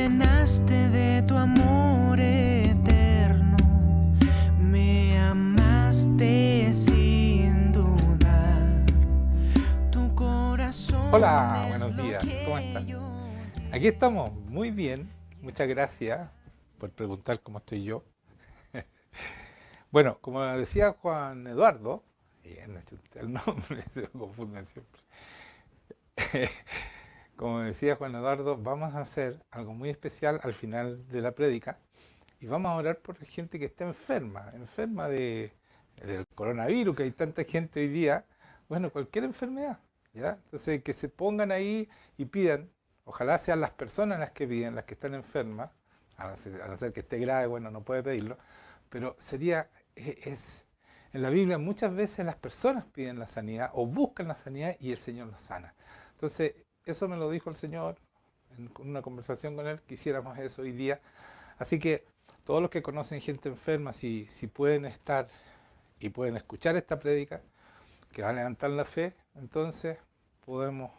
llenaste de tu amor eterno, me amaste sin dudar, tu corazón. Hola, Es buenos lo días, ¿cómo que están? yo Aquí estamos, muy bien, muchas gracias por preguntar cómo estoy yo. Bueno, como decía Juan Eduardo, no he hecho el nombre, se me confunden siempre. Como decía Juan Eduardo, vamos a hacer algo muy especial al final de la prédica y vamos a orar por gente que está enferma del coronavirus, que hay tanta gente hoy día, bueno, cualquier enfermedad, ¿ya? Entonces, que se pongan ahí y pidan, ojalá sean las personas las que piden, las que están enfermas, a no ser que esté grave, bueno, no puede pedirlo, pero sería, en la Biblia muchas veces las personas piden la sanidad o buscan la sanidad y el Señor los sana. Entonces, eso me lo dijo el Señor en una conversación con Él, quisiéramos eso hoy día. Así que todos los que conocen gente enferma, si pueden estar y pueden escuchar esta prédica, que va a levantar la fe, entonces podemos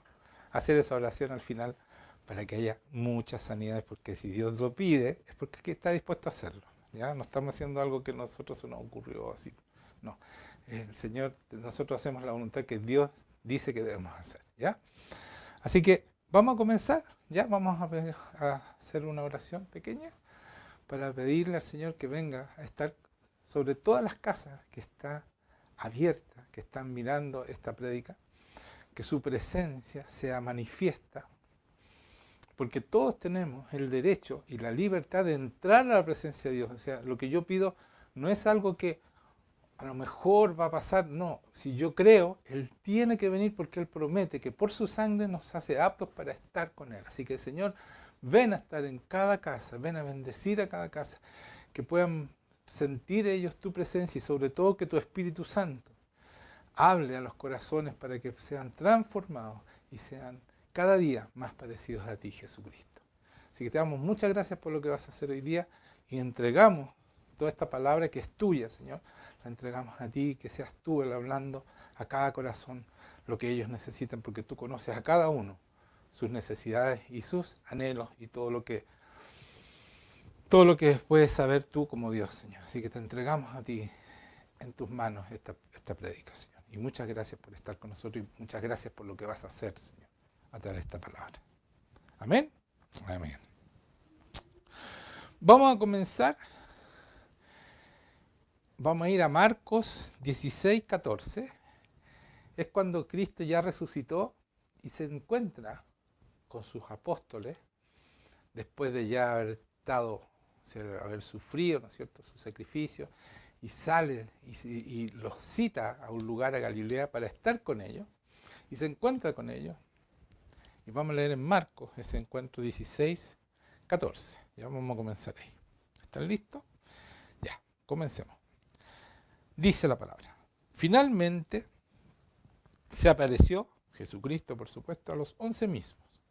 hacer esa oración al final para que haya muchas sanidades, porque si Dios lo pide, es porque aquí está dispuesto a hacerlo. ¿Ya? No estamos haciendo algo que a nosotros se nos ocurrió así. No, el Señor, nosotros hacemos la voluntad que Dios dice que debemos hacer. ¿Ya? Así que vamos a comenzar, ¿ya? Vamos a hacer una oración pequeña para pedirle al Señor que venga a estar sobre todas las casas que está abierta, que están mirando esta prédica, que su presencia sea manifiesta, porque todos tenemos el derecho y la libertad de entrar a la presencia de Dios. O sea, lo que yo pido no es algo que a lo mejor va a pasar, no, si yo creo, Él tiene que venir porque Él promete que por su sangre nos hace aptos para estar con Él. Así que Señor, ven a estar en cada casa, ven a bendecir a cada casa, que puedan sentir ellos tu presencia y sobre todo que tu Espíritu Santo hable a los corazones para que sean transformados y sean cada día más parecidos a ti, Jesucristo. Así que te damos muchas gracias por lo que vas a hacer hoy día y entregamos toda esta palabra que es tuya, Señor, la entregamos a ti, que seas tú el hablando a cada corazón lo que ellos necesitan, porque tú conoces a cada uno sus necesidades y sus anhelos y todo lo que puedes saber tú como Dios, Señor. Así que te entregamos a ti en tus manos esta predicación. Y muchas gracias por estar con nosotros y muchas gracias por lo que vas a hacer, Señor, a través de esta palabra. Amén. Amén. Vamos a comenzar. Vamos a ir a Marcos 16, 14. Es cuando Cristo ya resucitó y se encuentra con sus apóstoles después de ya haber sufrido, ¿no es cierto?, su sacrificio, y sale y los cita a un lugar, a Galilea, para estar con ellos, y se encuentra con ellos. Y vamos a leer en Marcos ese encuentro 16, 14. Ya vamos a comenzar ahí. ¿Están listos? Ya, comencemos. Dice la palabra. Finalmente se apareció Jesucristo, por supuesto, a los 11 mismos,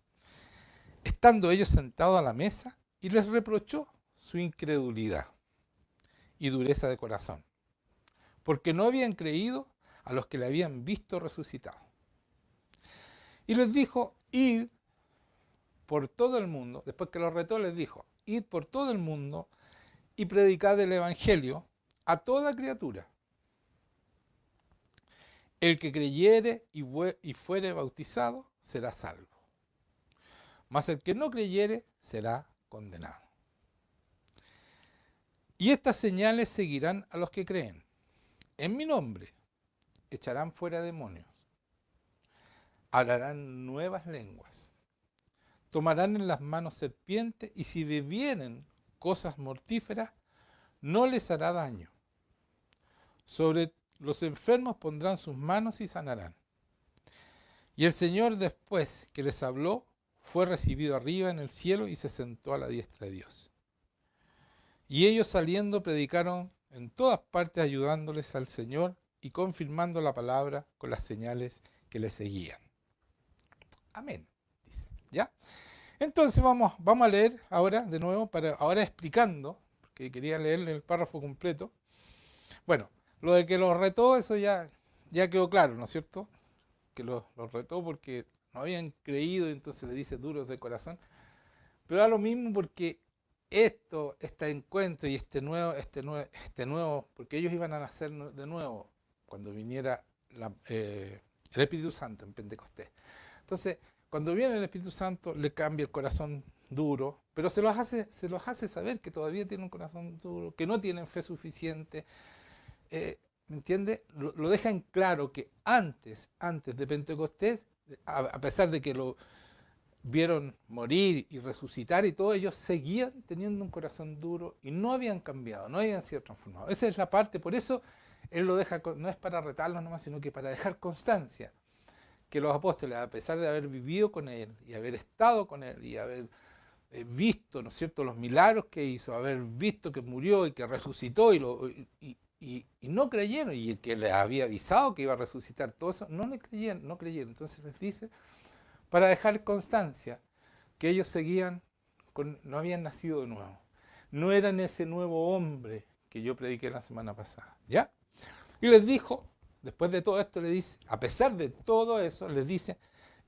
estando ellos sentados a la mesa, y les reprochó su incredulidad y dureza de corazón, porque no habían creído a los que le habían visto resucitado. Y les dijo, id por todo el mundo, después que los retó les dijo, id por todo el mundo y predicad el evangelio a toda criatura. El que creyere y fuere bautizado será salvo, mas el que no creyere será condenado. Y estas señales seguirán a los que creen. En mi nombre echarán fuera demonios, hablarán nuevas lenguas, tomarán en las manos serpientes, y si bebieren cosas mortíferas, no les hará daño. Sobre los enfermos pondrán sus manos y sanarán. Y el Señor, después que les habló, fue recibido arriba en el cielo y se sentó a la diestra de Dios. Y ellos saliendo predicaron en todas partes, ayudándoles al Señor y confirmando la palabra con las señales que le seguían. Amén, dice. ¿Ya? Entonces vamos a leer ahora de nuevo, ahora explicando, porque quería leerle el párrafo completo. Bueno, lo de que los retó, eso ya quedó claro, ¿no es cierto? Que los retó porque no habían creído, y entonces le dice duros de corazón. Pero da lo mismo porque este encuentro y este nuevo, porque ellos iban a nacer de nuevo cuando viniera el Espíritu Santo en Pentecostés. Entonces, cuando viene el Espíritu Santo, le cambia el corazón duro, pero se los hace saber que todavía tienen un corazón duro, que no tienen fe suficiente. ¿Me entiende? Lo deja en claro que antes de Pentecostés, a pesar de que lo vieron morir y resucitar y todo, ellos seguían teniendo un corazón duro y no habían cambiado, no habían sido transformados. Esa es la parte, por eso él lo deja, no es para retarlos nomás, sino que para dejar constancia que los apóstoles, a pesar de haber vivido con él y haber estado con él y haber visto, ¿no es cierto?, los milagros que hizo, haber visto que murió y que resucitó y no creyeron, y el que les había avisado que iba a resucitar, todo eso, no le creyeron, no creyeron. Entonces les dice, para dejar constancia, que ellos seguían, no habían nacido de nuevo, no eran ese nuevo hombre que yo prediqué la semana pasada, ¿ya? Y les dijo, después de todo esto, le dice, a pesar de todo eso, les dice,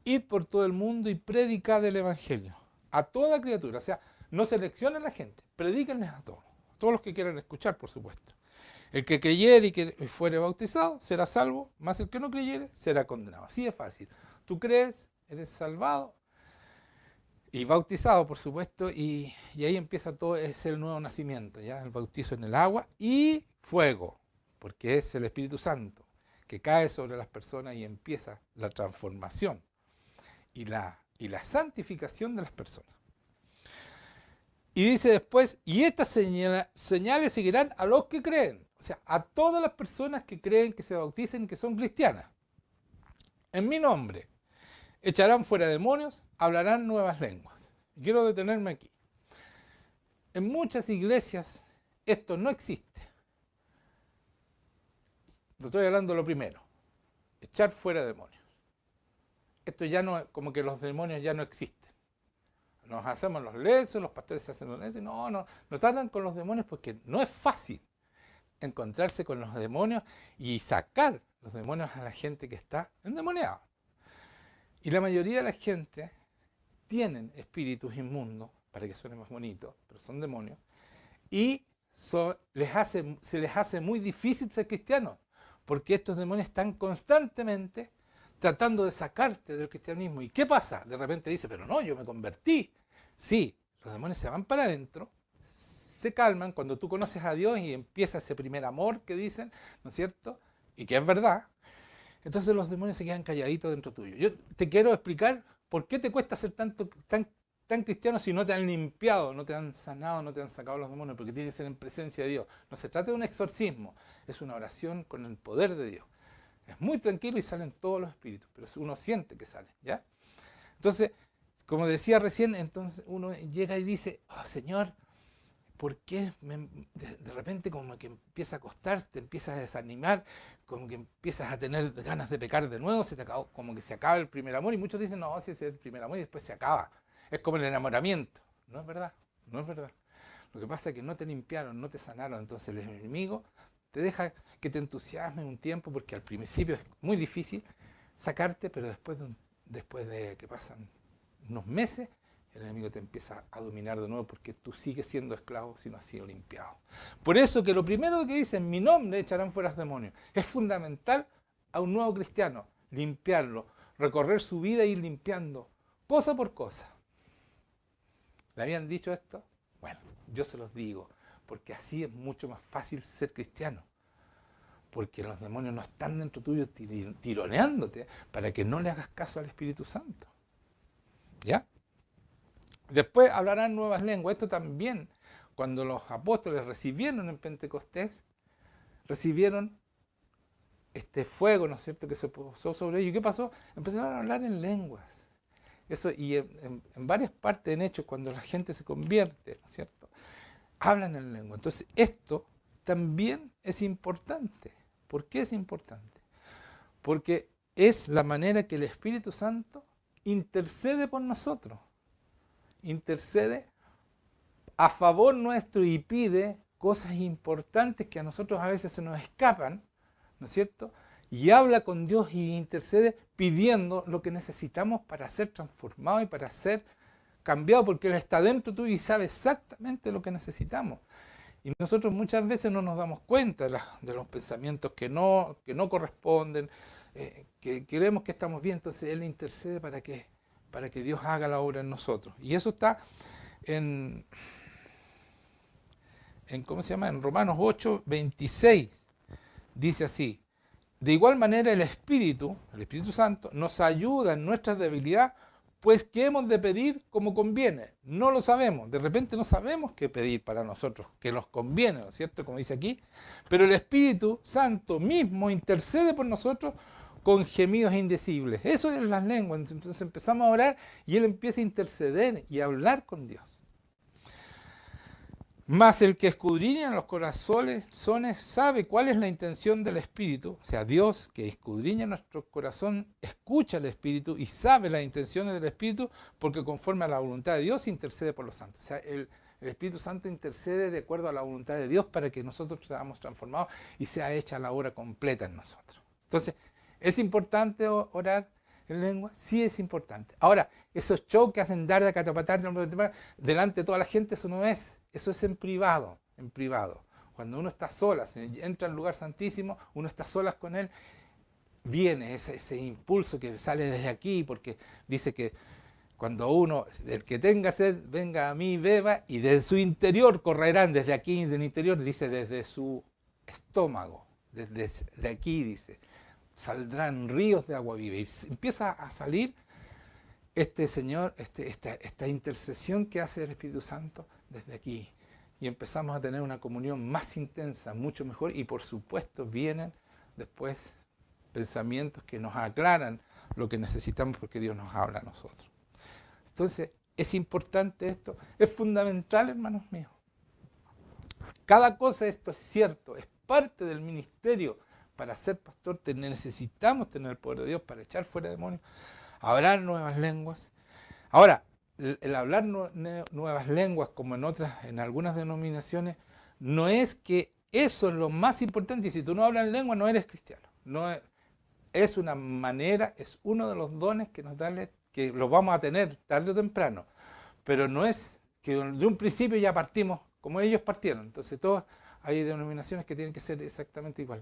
id por todo el mundo y predicad el evangelio a toda criatura. O sea, no seleccionen a la gente, predíquenles a todos los que quieran escuchar, por supuesto. El que creyere y que fuere bautizado será salvo, más el que no creyere será condenado. Así de fácil. Tú crees, eres salvado y bautizado, por supuesto, y ahí empieza todo, es el nuevo nacimiento, ¿ya? El bautizo en el agua y fuego, porque es el Espíritu Santo que cae sobre las personas y empieza la transformación y la santificación de las personas. Y dice después, y estas señales seguirán a los que creen, o sea, a todas las personas que creen, que se bauticen, que son cristianas. En mi nombre echarán fuera demonios, hablarán nuevas lenguas. Quiero detenerme aquí. En muchas iglesias esto no existe. Lo estoy hablando lo primero, echar fuera demonios. Esto ya no, como que los demonios ya no existen. Nos hacemos los lesos, los pastores se hacen los lesos, no tratan con los demonios porque no es fácil encontrarse con los demonios y sacar los demonios a la gente que está endemoniada. Y la mayoría de la gente tienen espíritus inmundos, para que suene más bonito, pero son demonios, y se les hace muy difícil ser cristianos, porque estos demonios están constantemente tratando de sacarte del cristianismo. ¿Y qué pasa? De repente dice, pero no, yo me convertí. Sí, los demonios se van para adentro, se calman cuando tú conoces a Dios y empieza ese primer amor que dicen, ¿no es cierto? Y que es verdad. Entonces los demonios se quedan calladitos dentro tuyo. Yo te quiero explicar por qué te cuesta ser tan cristiano si no te han limpiado, no te han sanado, no te han sacado los demonios, porque tiene que ser en presencia de Dios. No se trata de un exorcismo, es una oración con el poder de Dios. Es muy tranquilo y salen todos los espíritus, pero uno siente que salen, ¿ya? Entonces, como decía recién, entonces uno llega y dice, oh, Señor, ¿por qué de repente como que empieza a costar, te empiezas a desanimar, como que empiezas a tener ganas de pecar de nuevo, como que se acaba el primer amor? Y muchos dicen, no, si ese es el primer amor y después se acaba. Es como el enamoramiento. No es verdad, no es verdad. Lo que pasa es que no te limpiaron, no te sanaron, entonces el enemigo te deja que te entusiasmes un tiempo, porque al principio es muy difícil sacarte, pero después de que pasan unos meses, el enemigo te empieza a dominar de nuevo, porque tú sigues siendo esclavo si no has sido limpiado. Por eso que lo primero que dice, en mi nombre echarán fuera demonios, es fundamental a un nuevo cristiano, limpiarlo, recorrer su vida e ir limpiando, cosa por cosa. ¿Le habían dicho esto? Bueno, yo se los digo, porque así es mucho más fácil ser cristiano. Porque los demonios no están dentro tuyo tironeándote para que no le hagas caso al Espíritu Santo. ¿Ya? Después hablarán nuevas lenguas. Esto también, cuando los apóstoles recibieron en Pentecostés, recibieron este fuego, ¿no es cierto?, que se posó sobre ellos. ¿Y qué pasó? Empezaron a hablar en lenguas. Eso, y en varias partes, en Hechos, cuando la gente se convierte, ¿no es cierto?, hablan en lengua. Entonces, esto también es importante. ¿Por qué es importante? Porque es la manera que el Espíritu Santo intercede por nosotros. Intercede a favor nuestro y pide cosas importantes que a nosotros a veces se nos escapan, ¿no es cierto?, y habla con Dios y intercede pidiendo lo que necesitamos para ser transformados y para ser cambiado porque Él está dentro tuyo y sabe exactamente lo que necesitamos. Y nosotros muchas veces no nos damos cuenta de los pensamientos que no corresponden, que creemos que estamos bien, entonces Él intercede para que Dios haga la obra en nosotros. Y eso está en ¿cómo se llama? En Romanos 8, 26. Dice así: de igual manera el Espíritu Santo, nos ayuda en nuestra debilidad, pues ¿qué hemos de pedir como conviene? No lo sabemos. De repente no sabemos qué pedir para nosotros, que nos conviene, ¿no es cierto? Como dice aquí. Pero el Espíritu Santo mismo intercede por nosotros con gemidos indecibles. Eso es las lenguas. Entonces empezamos a orar y Él empieza a interceder y a hablar con Dios. Mas el que escudriña en los corazones sabe cuál es la intención del Espíritu. O sea, Dios que escudriña nuestro corazón, escucha al Espíritu y sabe las intenciones del Espíritu, porque conforme a la voluntad de Dios intercede por los santos. O sea, el Espíritu Santo intercede de acuerdo a la voluntad de Dios para que nosotros seamos transformados y sea hecha la obra completa en nosotros. Entonces, ¿es importante orar en lengua? Sí, es importante. Ahora, esos shows que hacen dar de catapatán delante de toda la gente, eso no es. Eso es en privado, en privado. Cuando uno está sola, entra al lugar santísimo, uno está solas con Él, viene ese impulso que sale desde aquí, porque dice que cuando uno, el que tenga sed, venga a mí, beba, y desde su interior correrán, desde aquí, del interior, dice, desde su estómago, desde aquí, dice, saldrán ríos de agua viva. Y empieza a salir esta intercesión que hace el Espíritu Santo desde aquí. Y empezamos a tener una comunión más intensa, mucho mejor, y por supuesto vienen después pensamientos que nos aclaran lo que necesitamos porque Dios nos habla a nosotros. Entonces, es importante esto, es fundamental, hermanos míos. Cada cosa esto es cierto, es parte del ministerio. Para ser pastor necesitamos tener el poder de Dios para echar fuera demonios, hablar nuevas lenguas. Ahora, el hablar nuevas lenguas, como en algunas denominaciones, no es que eso es lo más importante, y si tú no hablas lengua no eres cristiano. No es una manera, es uno de los dones que nos da, que los vamos a tener tarde o temprano, pero no es que de un principio ya partimos como ellos partieron. Entonces hay denominaciones que tienen que ser exactamente igual.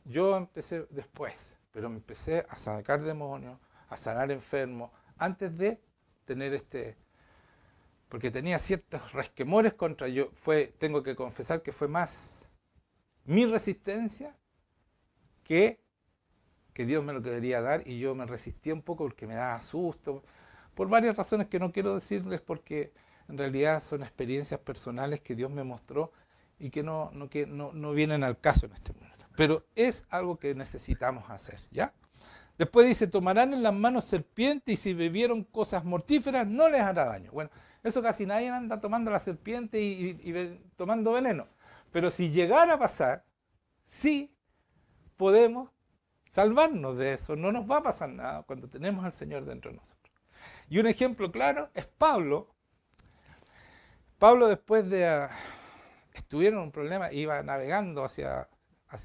Yo empecé después, pero me empecé a sacar demonios, a sanar enfermos, antes de tener porque tenía ciertos resquemores contra yo. Tengo que confesar que fue más mi resistencia que Dios me lo quería dar, y yo me resistía un poco porque me daba susto, por varias razones que no quiero decirles, porque en realidad son experiencias personales que Dios me mostró y que no vienen al caso en este momento. Pero es algo que necesitamos hacer, ¿ya? Después dice, tomarán en las manos serpientes y si bebieron cosas mortíferas no les hará daño. Bueno, eso casi nadie anda tomando la serpiente y tomando veneno. Pero si llegara a pasar, sí podemos salvarnos de eso. No nos va a pasar nada cuando tenemos al Señor dentro de nosotros. Y un ejemplo claro es Pablo. Pablo, después de estuvieron en un problema, iba navegando hacia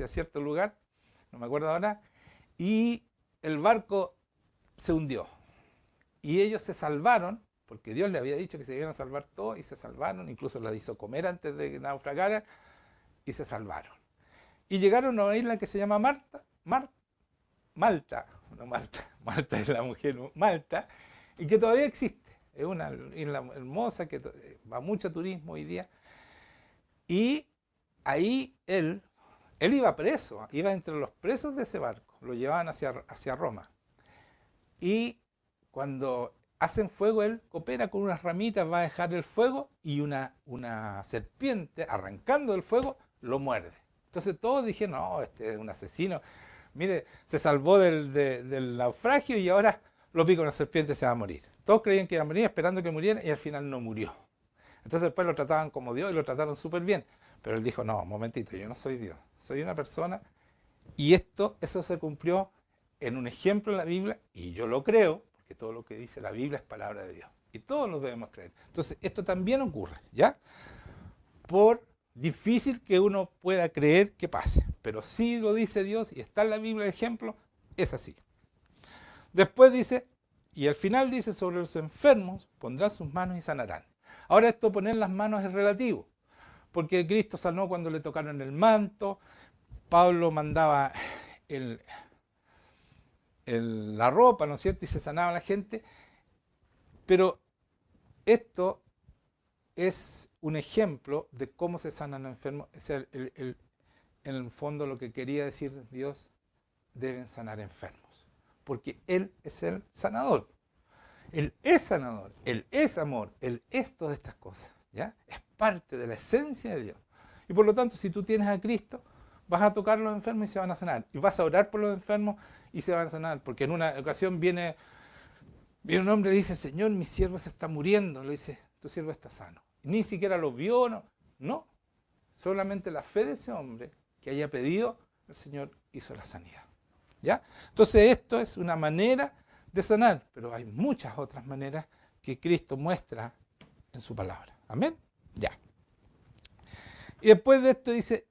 cierto lugar, no me acuerdo ahora, y el barco se hundió. Y ellos se salvaron, porque Dios les había dicho que se iban a salvar todos, y se salvaron, incluso los hizo comer antes de que naufragaran, y se salvaron. Y llegaron a una isla que se llama Malta es la mujer, Malta, y que todavía existe. Es una isla hermosa que va mucho turismo hoy día. Y ahí él iba preso, iba entre los presos de ese barco, lo llevaban hacia Roma. Y cuando hacen fuego, él coopera con unas ramitas, va a dejar el fuego, y una serpiente, arrancando el fuego, lo muerde. Entonces todos dijeron, no, este es un asesino. Mire, se salvó del naufragio y ahora lo pica una serpiente, se va a morir. Todos creían que iba a morir, esperando que muriera, y al final no murió. Entonces después lo trataban como Dios y lo trataron súper bien. Pero él dijo, no, un momentito, yo no soy Dios, soy una persona. Y eso se cumplió en un ejemplo en la Biblia, y yo lo creo, porque todo lo que dice la Biblia es palabra de Dios. Y todos lo debemos creer. Entonces esto también ocurre, ¿ya? Por difícil que uno pueda creer que pase. Pero si lo dice Dios y está en la Biblia el ejemplo, es así. Después dice, Y al final dice, sobre los enfermos pondrán sus manos y sanarán. Ahora esto poner las manos es relativo, porque Cristo sanó cuando le tocaron el manto, Pablo mandaba la ropa, ¿no es cierto? Y se sanaba la gente, pero esto es un ejemplo de cómo se sanan los enfermos. O sea, en el fondo lo que quería decir Dios, deben sanar enfermos, porque Él es el sanador. Él es sanador, Él es amor, Él es todas estas cosas, ¿ya? Es parte de la esencia de Dios. Y por lo tanto, si tú tienes a Cristo, vas a tocar a los enfermos y se van a sanar. Y vas a orar por los enfermos y se van a sanar. Porque en una ocasión viene un hombre y dice, Señor, mi siervo se está muriendo. Le dice, tu siervo está sano. Ni siquiera lo vio, no. Solamente la fe de ese hombre que haya pedido, el Señor hizo la sanidad. ¿Ya? Entonces esto es una manera de sanar, pero hay muchas otras maneras que Cristo muestra en su palabra. ¿Amén? Ya. Y después de esto dice,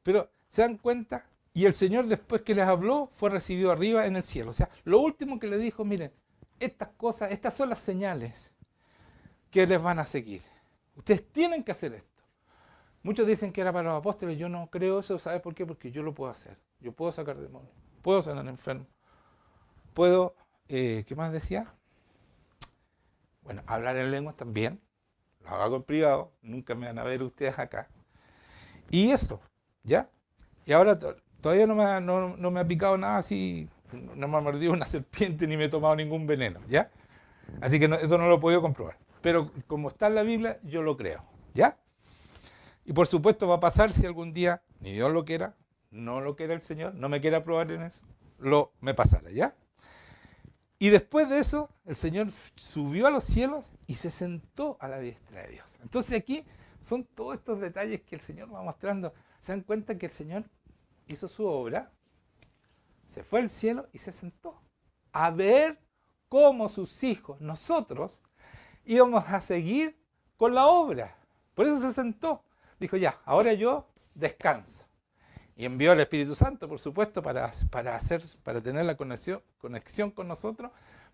pero ¿se dan cuenta? Y el Señor, después que les habló, fue recibido arriba en el cielo. O sea, lo último que le dijo, miren, estas cosas, estas son las señales que les van a seguir. Ustedes tienen que hacer esto. Muchos dicen que era para los apóstoles, yo no creo eso, ¿sabes por qué? Porque yo lo puedo hacer. Yo puedo sacar demonios, puedo sanar enfermos, puedo, ¿qué más decía? Bueno, hablar en lenguas también, lo hago en privado, nunca me van a ver ustedes acá. Y eso, ¿ya? Y ahora todavía no me ha picado nada así, no me ha mordido una serpiente ni me he tomado ningún veneno, ¿ya? Así que eso no lo he podido comprobar. Pero como está en la Biblia, yo lo creo, ¿ya? Y por supuesto va a pasar si algún día, ni Dios lo quiera, no lo quiera el Señor, no me quiera probar en eso, me pasará, ¿ya? Y después de eso, el Señor subió a los cielos y se sentó a la diestra de Dios. Entonces aquí son todos estos detalles que el Señor va mostrando. Se dan cuenta que el Señor hizo su obra, se fue al cielo y se sentó a ver cómo sus hijos, nosotros, íbamos a seguir con la obra. Por eso se sentó. Dijo, ya, ahora yo descanso. Y envió al Espíritu Santo, por supuesto, para tener la conexión con nosotros,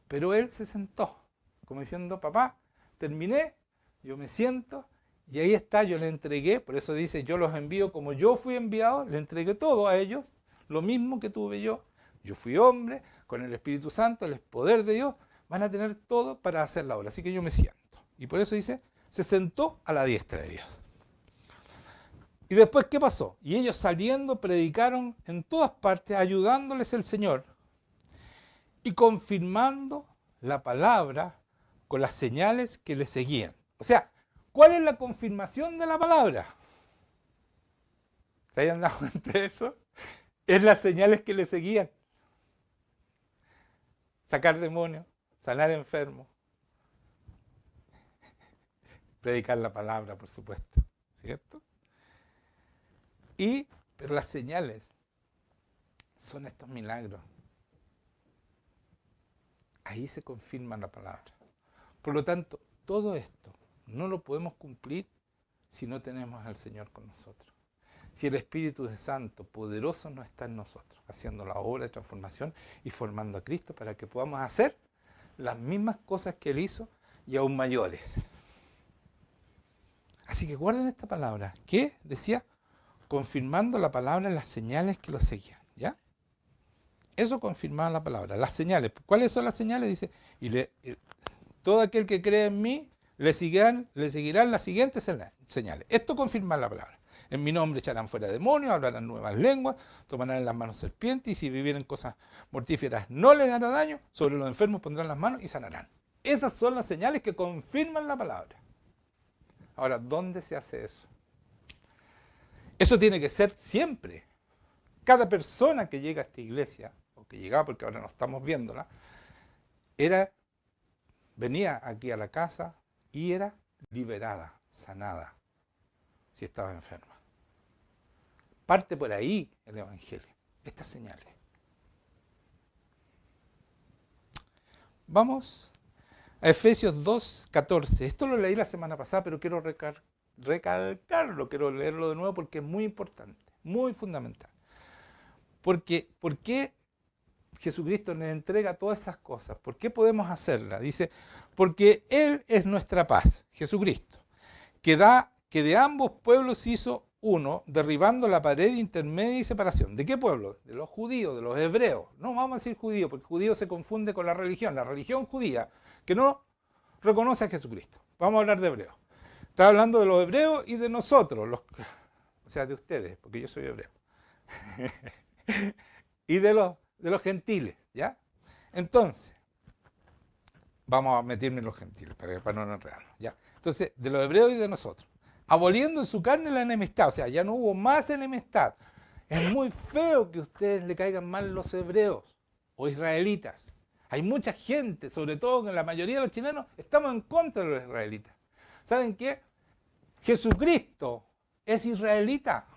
pero Él se sentó, como diciendo, papá, terminé, yo me siento, y ahí está, yo le entregué, por eso dice, yo los envío como yo fui enviado, le entregué todo a ellos, lo mismo que tuve yo fui hombre, con el Espíritu Santo, el poder de Dios, van a tener todo para hacer la obra, así que yo me siento. Y por eso dice, se sentó a la diestra de Dios. Y después, ¿qué pasó? Y ellos saliendo predicaron en todas partes, ayudándoles el Señor y confirmando la palabra con las señales que le seguían. O sea, ¿cuál es la confirmación de la palabra? ¿Se hayan dado cuenta de eso? Es las señales que le seguían. Sacar demonios, sanar enfermos, predicar la palabra, por supuesto, ¿cierto? Pero las señales son estos milagros. Ahí se confirma la palabra. Por lo tanto, todo esto no lo podemos cumplir si no tenemos al Señor con nosotros. Si el Espíritu Santo poderoso no está en nosotros, haciendo la obra de transformación y formando a Cristo para que podamos hacer las mismas cosas que Él hizo y aún mayores. Así que guarden esta palabra, que decía, confirmando la palabra en las señales que lo seguían, ¿ya? Eso confirmaba la palabra, las señales. ¿Cuáles son las señales? Dice, todo aquel que cree en mí, le seguirán las siguientes señales. Esto confirma la palabra. En mi nombre echarán fuera demonios, hablarán nuevas lenguas, tomarán en las manos serpientes y si vivieren cosas mortíferas no les dará daño, sobre los enfermos pondrán las manos y sanarán. Esas son las señales que confirman la palabra. Ahora, ¿dónde se hace eso? Eso tiene que ser siempre. Cada persona que llega a esta iglesia, o que llegaba porque ahora no estamos viéndola, venía aquí a la casa y era liberada, sanada, si estaba enferma. Parte por ahí el Evangelio, estas señales. Vamos a Efesios 2:14. Esto lo leí la semana pasada, pero quiero recalcarlo, quiero leerlo de nuevo porque es muy importante, muy fundamental. Porque, ¿por qué Jesucristo nos entrega todas esas cosas. ¿Por qué podemos hacerlas? Dice, porque Él es nuestra paz, Jesucristo, que de ambos pueblos hizo uno, derribando la pared intermedia y separación. ¿De qué pueblo? De los judíos, de los hebreos. No vamos a decir judío, porque judío se confunde con la religión judía, que no reconoce a Jesucristo. Vamos a hablar de hebreos. Está hablando de los hebreos y de nosotros, o sea, de ustedes, porque yo soy hebreo. Y de los gentiles, ¿ya? Entonces, vamos a meterme en los gentiles, para no enredarnos, ¿ya? Entonces, de los hebreos y de nosotros. Aboliendo en su carne la enemistad, o sea, ya no hubo más enemistad. Es muy feo que a ustedes le caigan mal los hebreos o israelitas. Hay mucha gente, sobre todo que la mayoría de los chilenos, estamos en contra de los israelitas. ¿Saben qué? Jesucristo es israelita.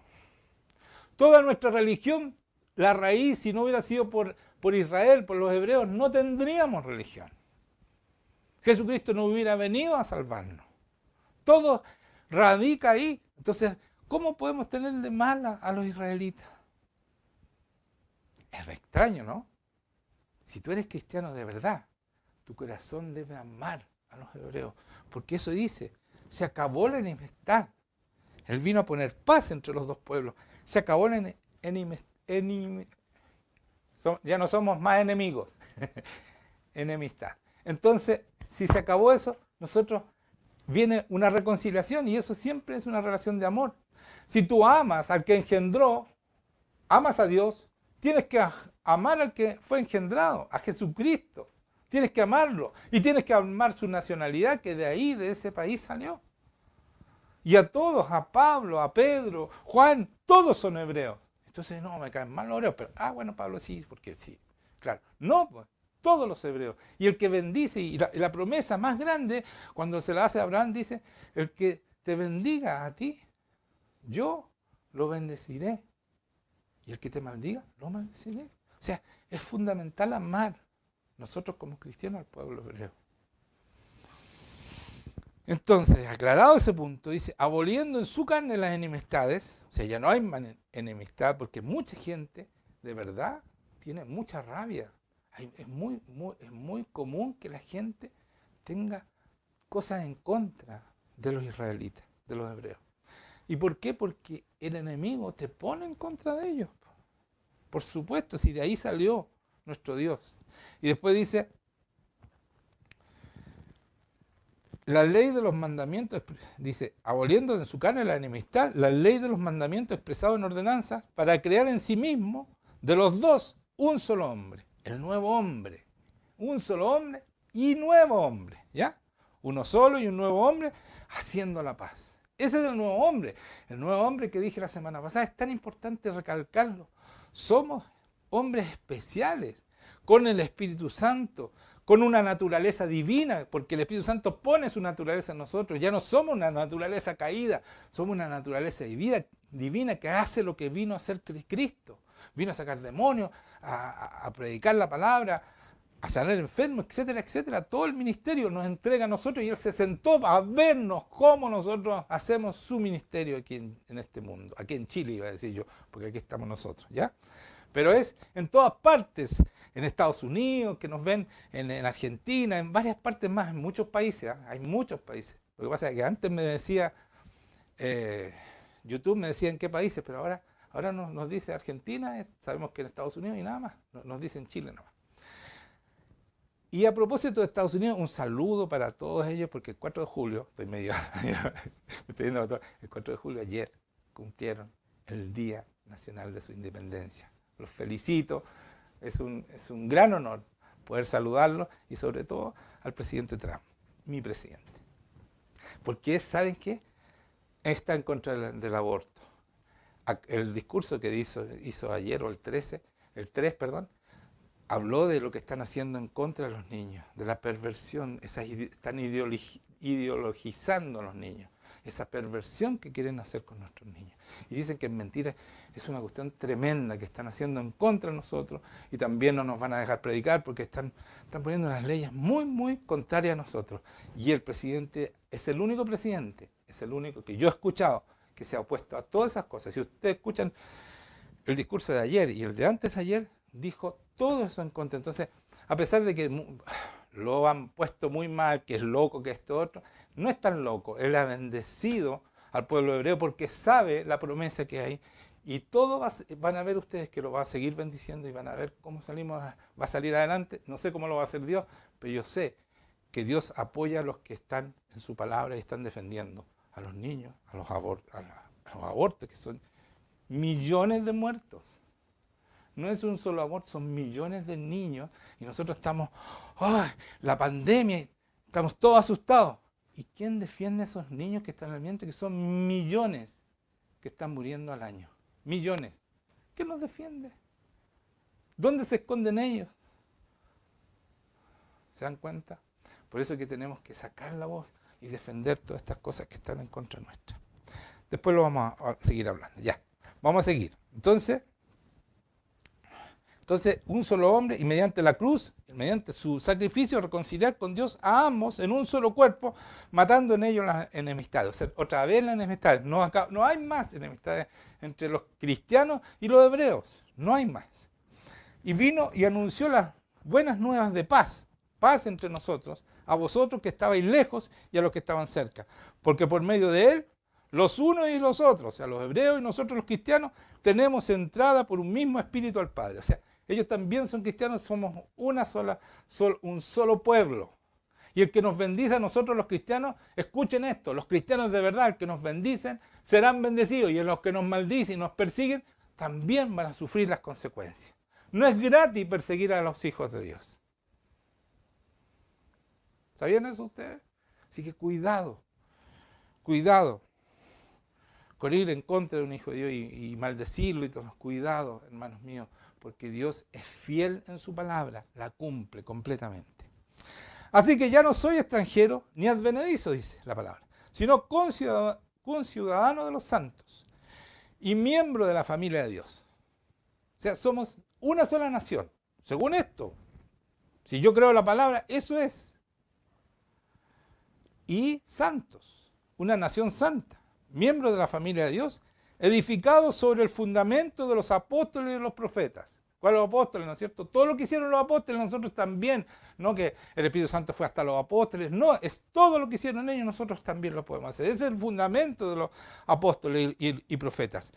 Toda nuestra religión, la raíz, si no hubiera sido por Israel, por los hebreos, no tendríamos religión. Jesucristo no hubiera venido a salvarnos. Todo radica ahí. Entonces, ¿cómo podemos tenerle mal a los israelitas? Es extraño, ¿no? Si tú eres cristiano de verdad, tu corazón debe amar a los hebreos, porque eso dice, se acabó la enemistad. Él vino a poner paz entre los dos pueblos. Se acabó la ya no somos más enemigos. Enemistad. Entonces, si se acabó eso, nosotros viene una reconciliación y eso siempre es una relación de amor. Si tú amas al que engendró, amas a Dios, tienes que amar al que fue engendrado, a Jesucristo. Tienes que amarlo y tienes que amar su nacionalidad, que de ahí, de ese país salió. Y a todos, a Pablo, a Pedro, Juan, todos son hebreos. Entonces, no, me caen mal los hebreos, pero, bueno, Pablo sí, porque sí. Claro, no, pues, todos los hebreos. Y el que bendice, y la promesa más grande, cuando se la hace a Abraham, dice, el que te bendiga a ti, yo lo bendeciré. Y el que te maldiga, lo maldeciré. O sea, es fundamental amar nosotros como cristianos al pueblo hebreo. Entonces, aclarado ese punto, dice, aboliendo en su carne las enemistades, o sea, ya no hay enemistad, porque mucha gente, de verdad, tiene mucha rabia. Es muy común que la gente tenga cosas en contra de los israelitas, de los hebreos. ¿Y por qué? Porque el enemigo te pone en contra de ellos. Por supuesto, si de ahí salió nuestro Dios. Y después dice, la ley de los mandamientos, dice, aboliendo en su carne la enemistad, la ley de los mandamientos expresado en ordenanza, para crear en sí mismo, de los dos, un solo hombre, el nuevo hombre, un solo hombre y nuevo hombre, ¿ya? Uno solo y un nuevo hombre haciendo la paz. Ese es el nuevo hombre que dije la semana pasada, es tan importante recalcarlo. Somos hombres especiales, con el Espíritu Santo, con una naturaleza divina, porque el Espíritu Santo pone su naturaleza en nosotros. Ya no somos una naturaleza caída, somos una naturaleza divina que hace lo que vino a hacer Cristo. Vino a sacar demonios, a predicar la palabra, a sanar enfermos, etcétera, etcétera. Todo el ministerio nos entrega a nosotros y Él se sentó a vernos cómo nosotros hacemos su ministerio aquí en este mundo. Aquí en Chile, iba a decir yo, porque aquí estamos nosotros, ¿ya? Pero es en todas partes, en Estados Unidos, que nos ven en Argentina, en varias partes más, en muchos países, ¿eh? Hay muchos países. Lo que pasa es que antes me decía, YouTube me decía en qué países, pero ahora nos dice Argentina, sabemos que en Estados Unidos y nada más, nos dicen Chile nada más. Y a propósito de Estados Unidos, un saludo para todos ellos, porque el 4 de julio, me estoy viendo, el 4 de julio ayer cumplieron el Día Nacional de su Independencia. Los felicito, es un gran honor poder saludarlos y sobre todo al presidente Trump, mi presidente. Porque, ¿saben qué? Está en contra del aborto. El discurso que hizo ayer, o el 3, habló de lo que están haciendo en contra de los niños, de la perversión, están ideologizando a los niños, esa perversión que quieren hacer con nuestros niños. Y dicen que es mentira, es una cuestión tremenda que están haciendo en contra de nosotros y también no nos van a dejar predicar porque están poniendo unas leyes muy, muy contrarias a nosotros. Y el presidente es el único presidente, es el único que yo he escuchado que se ha opuesto a todas esas cosas. Si ustedes escuchan el discurso de ayer y el de antes de ayer, dijo todo eso en contra. Entonces, a pesar de que lo han puesto muy mal, que es loco, que esto otro, no es tan loco. Él ha bendecido al pueblo hebreo porque sabe la promesa que hay. Y todo van a ver ustedes que lo va a seguir bendiciendo y van a ver cómo va a salir adelante. No sé cómo lo va a hacer Dios, pero yo sé que Dios apoya a los que están en su palabra y están defendiendo a los niños, a los abortos, que son millones de muertos. No es un solo aborto, son millones de niños y nosotros estamos, ¡ay! La pandemia, estamos todos asustados. ¿Y quién defiende a esos niños que están en el vientre, que son millones que están muriendo al año? Millones. ¿Quién los defiende? ¿Dónde se esconden ellos? ¿Se dan cuenta? Por eso es que tenemos que sacar la voz y defender todas estas cosas que están en contra nuestra. Después lo vamos a seguir hablando. Ya, vamos a seguir. Entonces, un solo hombre y mediante la cruz, mediante su sacrificio, reconciliar con Dios a ambos en un solo cuerpo, matando en ellos las enemistades. O sea, otra vez las enemistades. No hay más enemistades entre los cristianos y los hebreos. No hay más. Y vino y anunció las buenas nuevas de paz. Paz entre nosotros, a vosotros que estabais lejos y a los que estaban cerca. Porque por medio de él, los unos y los otros, o sea, los hebreos y nosotros los cristianos, tenemos entrada por un mismo espíritu al Padre. O sea, ellos también son cristianos, somos un solo pueblo. Y el que nos bendice a nosotros los cristianos, escuchen esto, los cristianos de verdad, el que nos bendicen, serán bendecidos. Y los que nos maldicen y nos persiguen, también van a sufrir las consecuencias. No es gratis perseguir a los hijos de Dios. ¿Sabían eso ustedes? Así que cuidado con ir en contra de un hijo de Dios y maldecirlo y todo. Cuidado, hermanos míos, porque Dios es fiel en su palabra, la cumple completamente. Así que ya no soy extranjero ni advenedizo, dice la palabra, sino conciudadano de los santos y miembro de la familia de Dios. O sea, somos una sola nación. Según esto, si yo creo la palabra, eso es. Y santos, una nación santa, miembros de la familia de Dios, edificados sobre el fundamento de los apóstoles y de los profetas. ¿Cuáles apóstoles, no es cierto? Todo lo que hicieron los apóstoles, nosotros también, no que el Espíritu Santo fue hasta los apóstoles, no, es todo lo que hicieron ellos, nosotros también lo podemos hacer. Ese es el fundamento de los apóstoles y profetas.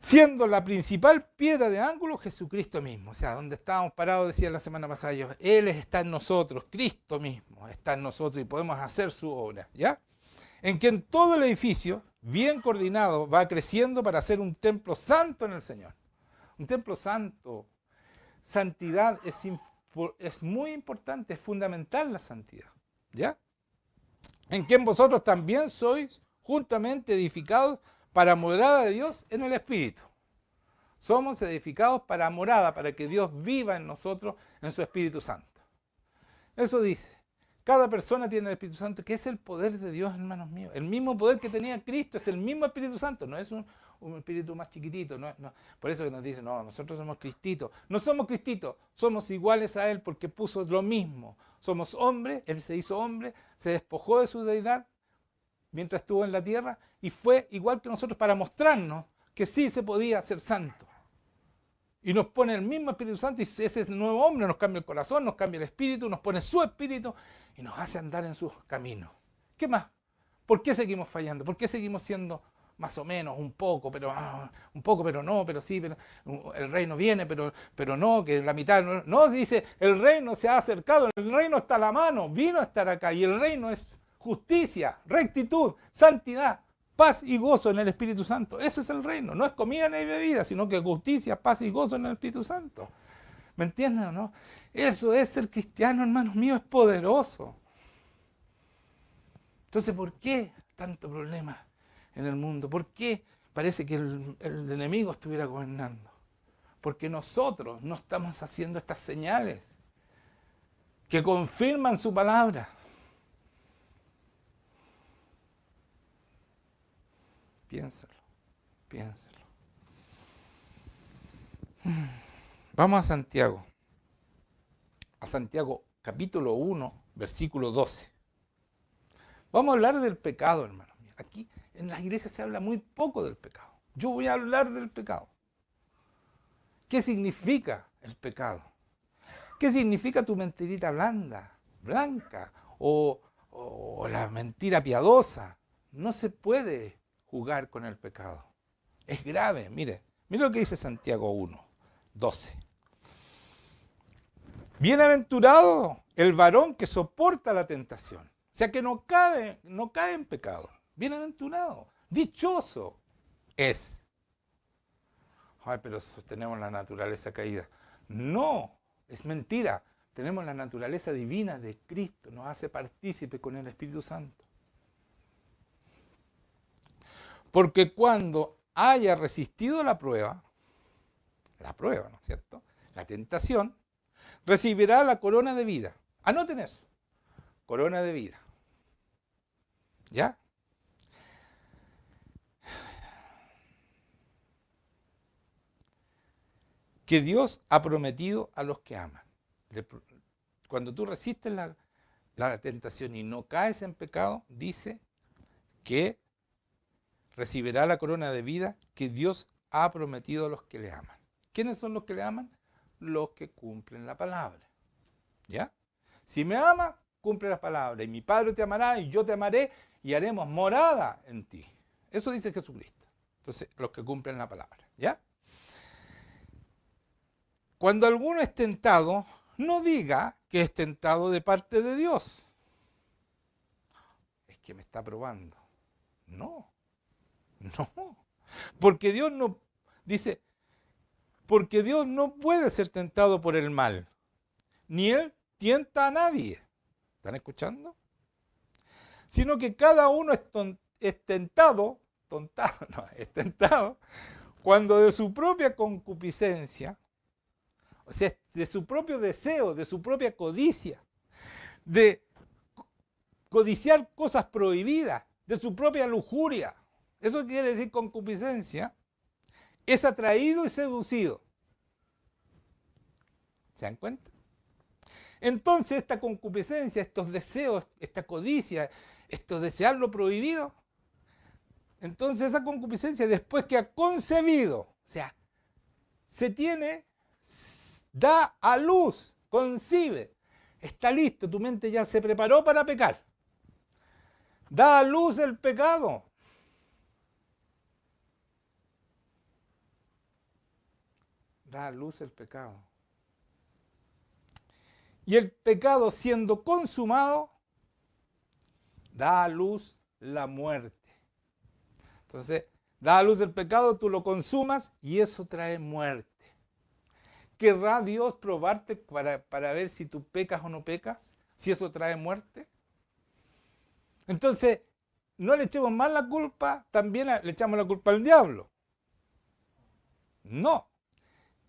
Siendo la principal piedra de ángulo Jesucristo mismo. O sea, donde estábamos parados, decía la semana pasada yo, Él está en nosotros, Cristo mismo está en nosotros y podemos hacer su obra, ¿ya? En que en todo el edificio, bien coordinado, va creciendo para ser un templo santo en el Señor. Un templo santo. Santidad es muy importante, es fundamental la santidad, ¿ya? En quien vosotros también sois juntamente edificados para morada de Dios en el Espíritu. Somos edificados para morada, para que Dios viva en nosotros en su Espíritu Santo. Eso dice. Cada persona tiene el Espíritu Santo, que es el poder de Dios, hermanos míos. El mismo poder que tenía Cristo es el mismo Espíritu Santo, no es un espíritu más chiquitito. No. Por eso que nos dicen, no, nosotros somos cristitos. No somos cristitos, somos iguales a Él porque puso lo mismo. Somos hombres, Él se hizo hombre, se despojó de su deidad mientras estuvo en la tierra y fue igual que nosotros para mostrarnos que sí se podía ser santo. Y nos pone el mismo Espíritu Santo y ese es el nuevo hombre, nos cambia el corazón, nos cambia el espíritu, nos pone su espíritu y nos hace andar en sus caminos. ¿Qué más? ¿Por qué seguimos fallando? ¿Por qué seguimos siendo más o menos, un poco, pero no, pero sí, pero el reino viene, pero no, que la mitad no, dice, el reino se ha acercado, el reino está a la mano, vino a estar acá y el reino es justicia, rectitud, santidad, paz y gozo en el Espíritu Santo. Eso es el reino, no es comida ni bebida, sino que justicia, paz y gozo en el Espíritu Santo. ¿Me entienden o no? Eso es ser cristiano, hermanos míos, es poderoso. Entonces, ¿por qué tanto problema en el mundo? ¿Por qué parece que el enemigo estuviera gobernando? Porque nosotros no estamos haciendo estas señales que confirman su palabra. Piénsalo. Vamos a Santiago. A Santiago capítulo 1, versículo 12. Vamos a hablar del pecado, hermanos. Aquí en las iglesias se habla muy poco del pecado. Yo voy a hablar del pecado. ¿Qué significa el pecado. ¿Qué significa tu mentirita blanca o la mentira piadosa? No se puede jugar con el pecado. Es grave, mire lo que dice Santiago 1:12. Bienaventurado el varón que soporta la tentación. O sea, que no cae en pecado. Bienaventurado, dichoso es. Ay, pero tenemos la naturaleza caída. No, es mentira. Tenemos la naturaleza divina de Cristo. Nos hace partícipe con el Espíritu Santo. Porque cuando haya resistido la prueba, ¿no es cierto?, la tentación, recibirá la corona de vida. Anoten eso, corona de vida. ¿Ya? Que Dios ha prometido a los que aman. Cuando tú resistes la tentación y no caes en pecado, dice que recibirá la corona de vida que Dios ha prometido a los que le aman. ¿Quiénes son los que le aman? Los que cumplen la palabra. ¿Ya? Si me amas, cumple la palabra. Y mi Padre te amará y yo te amaré y haremos morada en ti. Eso dice Jesucristo. Entonces, los que cumplen la palabra. ¿Ya? Cuando alguno es tentado, no diga que es tentado de parte de Dios. Es que me está probando. No. Porque Dios no, dice, porque Dios no puede ser tentado por el mal, ni Él tienta a nadie. ¿Están escuchando? Sino que cada uno es tentado cuando de su propia concupiscencia, o sea, de su propio deseo, de su propia codicia, de codiciar cosas prohibidas, de su propia lujuria. Eso quiere decir concupiscencia. Es atraído y seducido. ¿Se dan cuenta? Entonces esta concupiscencia, estos deseos, esta codicia, esto desear lo prohibido, entonces esa concupiscencia después que ha concebido, o sea, se tiene, da a luz, concibe, está listo, tu mente ya se preparó para pecar. Da a luz el pecado. Da a luz el pecado. Y el pecado siendo consumado, da a luz la muerte. Entonces, da a luz el pecado, tú lo consumas y eso trae muerte. ¿Querrá Dios probarte para ver si tú pecas o no pecas? Si eso trae muerte. Entonces, no le echemos más la culpa, también le echamos la culpa al diablo. No.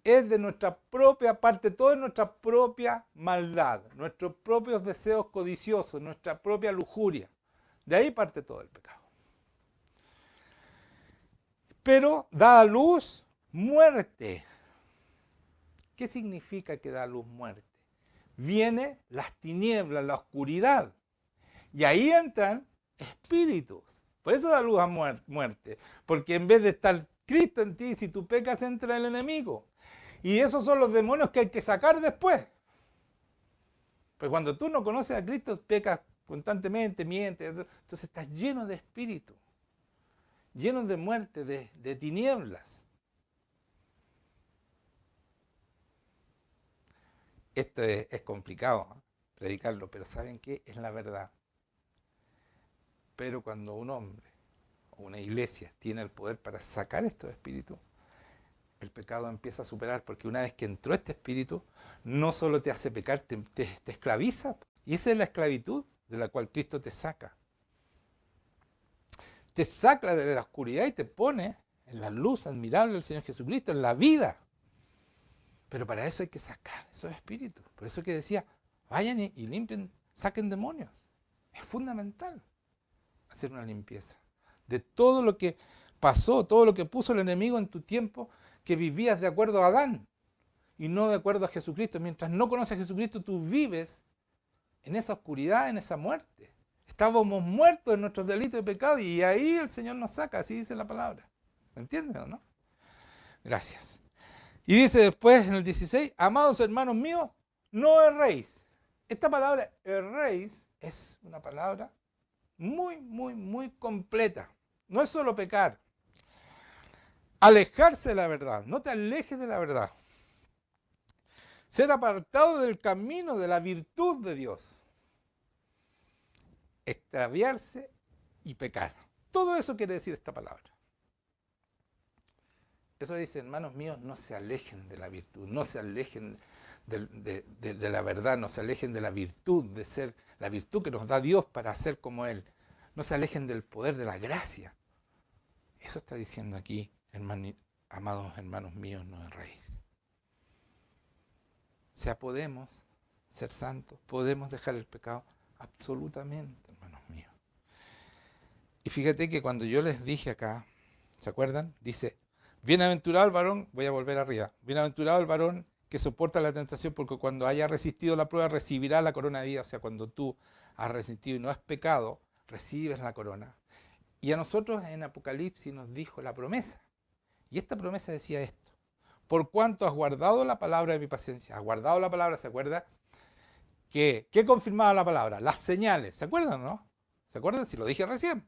Es de nuestra propia parte, todo es nuestra propia maldad, nuestros propios deseos codiciosos, nuestra propia lujuria. De ahí parte todo el pecado. Pero da a luz muerte. ¿Qué significa que da a luz muerte? Viene las tinieblas, la oscuridad. Y ahí entran espíritus. Por eso da luz a muerte. Porque en vez de estar Cristo en ti, si tú pecas, entra el enemigo. Y esos son los demonios que hay que sacar después. Pues cuando tú no conoces a Cristo, pecas constantemente, mientes. Entonces estás lleno de espíritu, lleno de muerte, de tinieblas. Esto es complicado, predicarlo, pero ¿saben qué? Es la verdad. Pero cuando un hombre o una iglesia tiene el poder para sacar estos espíritus, el pecado empieza a superar, porque una vez que entró este espíritu, no solo te hace pecar, te esclaviza. Y esa es la esclavitud de la cual Cristo te saca. Te saca de la oscuridad y te pone en la luz admirable del Señor Jesucristo, en la vida. Pero para eso hay que sacar esos espíritus. Por eso que decía, vayan y limpien, saquen demonios. Es fundamental hacer una limpieza de todo lo que pasó, todo lo que puso el enemigo en tu tiempo, que vivías de acuerdo a Adán y no de acuerdo a Jesucristo. Mientras no conoces a Jesucristo, tú vives en esa oscuridad, en esa muerte. Estábamos muertos en nuestros delitos y pecados y ahí el Señor nos saca, así dice la palabra. ¿Me entienden o no? Gracias. Y dice después en el 16, amados hermanos míos, no erréis. Esta palabra erréis es una palabra muy, muy, muy completa. No es solo pecar. Alejarse de la verdad. No te alejes de la verdad. Ser apartado del camino de la virtud de Dios. Extraviarse y pecar. Todo eso quiere decir esta palabra. Eso dice, hermanos míos, no se alejen de la virtud, no se alejen de la verdad, no se alejen de la virtud, de ser la virtud que nos da Dios para ser como Él. No se alejen del poder de la gracia. Eso está diciendo aquí, amados hermanos míos, no erréis. O sea, podemos ser santos, podemos dejar el pecado, absolutamente, hermanos míos. Y fíjate que cuando yo les dije acá, ¿se acuerdan? Dice, bienaventurado el varón, voy a volver arriba, bienaventurado el varón que soporta la tentación, porque cuando haya resistido la prueba recibirá la corona de vida. O sea, cuando tú has resistido y no has pecado, recibes la corona. Y a nosotros en Apocalipsis nos dijo la promesa. Y esta promesa decía esto: por cuanto has guardado la palabra de mi paciencia. Has guardado la palabra, ¿se acuerda? ¿Qué confirmaba la palabra? Las señales, ¿se acuerdan, no? ¿Se acuerdan? Si lo dije recién.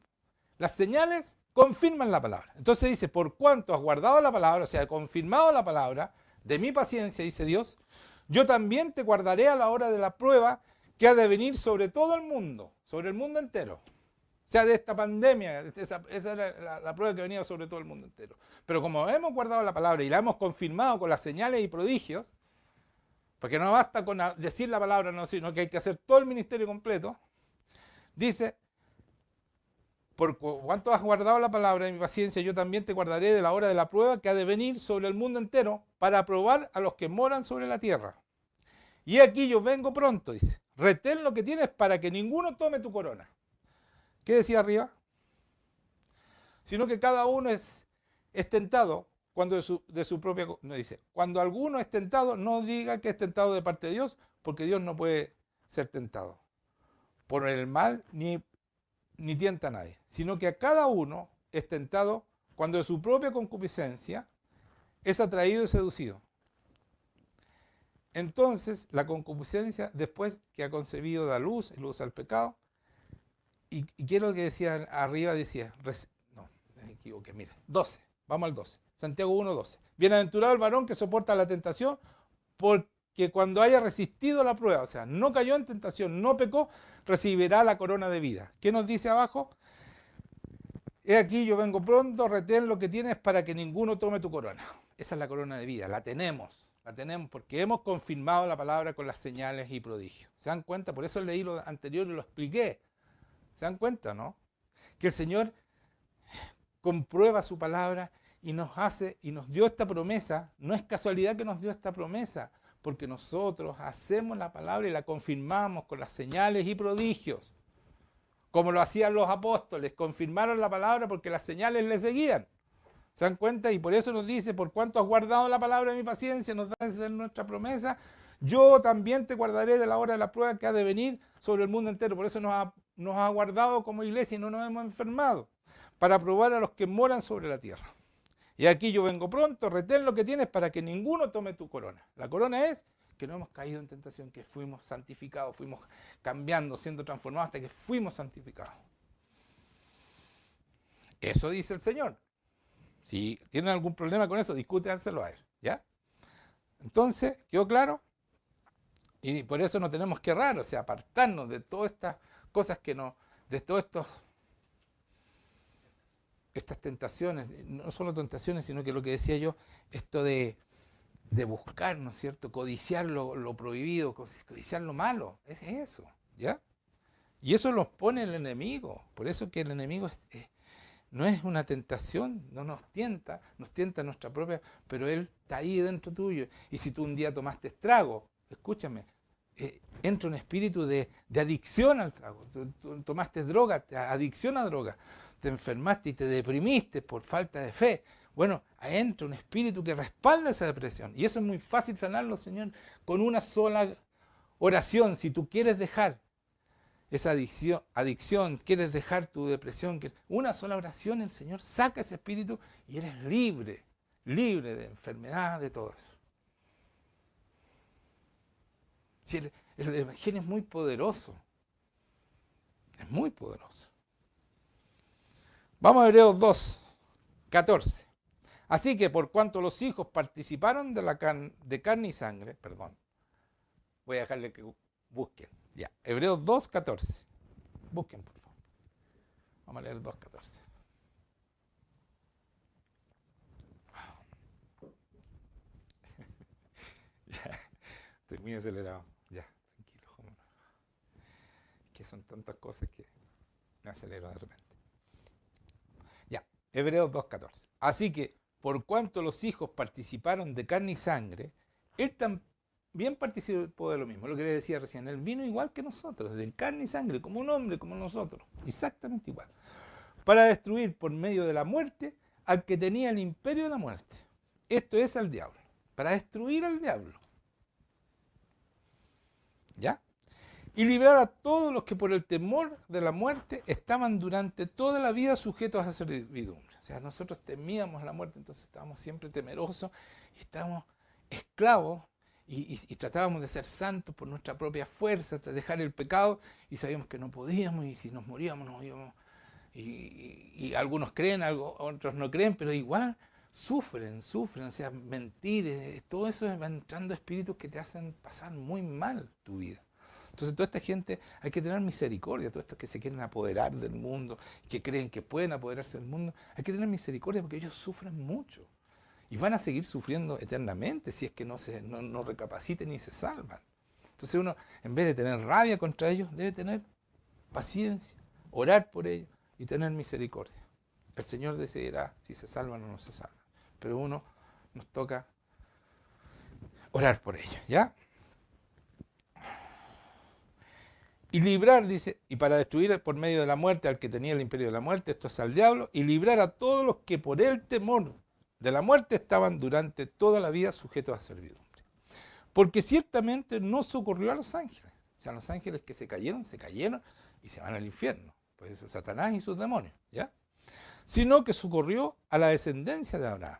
Las señales confirman la palabra. Entonces dice, por cuanto has guardado la palabra, o sea, confirmado la palabra de mi paciencia, dice Dios, yo también te guardaré a la hora de la prueba que ha de venir sobre todo el mundo, sobre el mundo entero. O sea, de esta pandemia, esa era la prueba que venía sobre todo el mundo entero. Pero como hemos guardado la palabra y la hemos confirmado con las señales y prodigios, porque no basta con decir la palabra, no, sino que hay que hacer todo el ministerio completo, dice, por cuanto has guardado la palabra de mi paciencia, yo también te guardaré de la hora de la prueba que ha de venir sobre el mundo entero para probar a los que moran sobre la tierra. Y aquí yo vengo pronto, dice, retén lo que tienes para que ninguno tome tu corona. ¿Qué decía arriba? Sino que cada uno es tentado cuando de su propia... No dice, cuando alguno es tentado, no diga que es tentado de parte de Dios, porque Dios no puede ser tentado por el mal ni tienta a nadie, sino que a cada uno es tentado cuando de su propia concupiscencia es atraído y seducido. Entonces, la concupiscencia, después que ha concebido, da luz, y luz al pecado. ¿Y qué es lo que decía arriba? Decía, no, me equivoqué, mira, 12, vamos al 12. Santiago 1, 12. Bienaventurado el varón que soporta la tentación, porque cuando haya resistido la prueba, o sea, no cayó en tentación, no pecó, recibirá la corona de vida. ¿Qué nos dice abajo? He aquí yo vengo pronto, retén lo que tienes para que ninguno tome tu corona. Esa es la corona de vida, la tenemos porque hemos confirmado la palabra con las señales y prodigios. ¿Se dan cuenta? Por eso leí lo anterior y lo expliqué. ¿Se dan cuenta, no? Que el Señor comprueba su palabra y nos hace y nos dio esta promesa. No es casualidad que nos dio esta promesa, porque nosotros hacemos la palabra y la confirmamos con las señales y prodigios. Como lo hacían los apóstoles, confirmaron la palabra porque las señales le seguían. ¿Se dan cuenta? Y por eso nos dice, por cuanto has guardado la palabra de mi paciencia, nos da esa nuestra promesa, yo también te guardaré de la hora de la prueba que ha de venir sobre el mundo entero. Por eso nos ha guardado como iglesia y no nos hemos enfermado, para probar a los que moran sobre la tierra. Y aquí yo vengo pronto, retén lo que tienes para que ninguno tome tu corona. La corona es que no hemos caído en tentación, que fuimos santificados, fuimos cambiando, siendo transformados hasta que fuimos santificados. Eso dice el Señor. Si tienen algún problema con eso, discútanselo a Él, ¿ya? Entonces, ¿quedó claro? Y por eso no tenemos que errar, o sea, apartarnos de todas estas cosas que no, de todas estas tentaciones, no solo tentaciones, sino que lo que decía yo, esto de buscar, ¿no es cierto?, codiciar lo prohibido, codiciar lo malo, es eso, ¿ya? Y eso nos pone el enemigo, por eso que el enemigo no es una tentación, no nos tienta nuestra propia, pero él está ahí dentro tuyo. Y si tú un día tomaste trago, escúchame, entra un espíritu de adicción al trago. Tú tomaste droga, adicción a droga, te enfermaste y te deprimiste por falta de fe. Bueno, entra un espíritu que respalda esa depresión. Y eso es muy fácil sanarlo, Señor, con una sola oración. Si tú quieres dejar esa adicción, quieres dejar tu depresión, una sola oración, el Señor saca ese espíritu y eres libre, libre de enfermedad, de todo eso. Si el Evangelio es muy poderoso. Es muy poderoso. Vamos a Hebreos 2, 14. Así que por cuanto los hijos participaron de carne y sangre, perdón, voy a dejarle que busquen. Ya, Hebreos 2, 14. Busquen, por favor. Vamos a leer 2, 14. Ya, estoy muy acelerado. Ya, tranquilo, joven. Que son tantas cosas que me acelero de repente. Ya, Hebreos 2, 14. Así que por cuanto los hijos participaron de carne y sangre, él también participó de lo mismo, lo que le decía recién. Él vino igual que nosotros, de carne y sangre, como un hombre, como nosotros, exactamente igual, para destruir por medio de la muerte al que tenía el imperio de la muerte. Esto es al diablo, para destruir al diablo. ¿Ya? Y librar a todos los que por el temor de la muerte estaban durante toda la vida sujetos a servidumbre. O sea, nosotros temíamos la muerte, entonces estábamos siempre temerosos, y estábamos esclavos y tratábamos de ser santos por nuestra propia fuerza, de dejar el pecado, y sabíamos que no podíamos, y si nos moríamos, nos íbamos. Y algunos creen, otros no creen, pero igual sufren, o sea, mentir, todo eso va entrando espíritus que te hacen pasar muy mal tu vida. Entonces toda esta gente hay que tener misericordia, todos estos que se quieren apoderar del mundo, que creen que pueden apoderarse del mundo, hay que tener misericordia porque ellos sufren mucho y van a seguir sufriendo eternamente si es que no recapaciten y se salvan. Entonces uno, en vez de tener rabia contra ellos, debe tener paciencia, orar por ellos y tener misericordia. El Señor decidirá si se salvan o no se salvan, pero uno nos toca orar por ellos, ¿ya? Y librar, dice, y para destruir por medio de la muerte al que tenía el imperio de la muerte, esto es al diablo, y librar a todos los que por el temor de la muerte estaban durante toda la vida sujetos a servidumbre. Porque ciertamente no socorrió a los ángeles. O sea, los ángeles que se cayeron y se van al infierno. Pues eso es Satanás y sus demonios, ¿ya? Sino que socorrió a la descendencia de Abraham.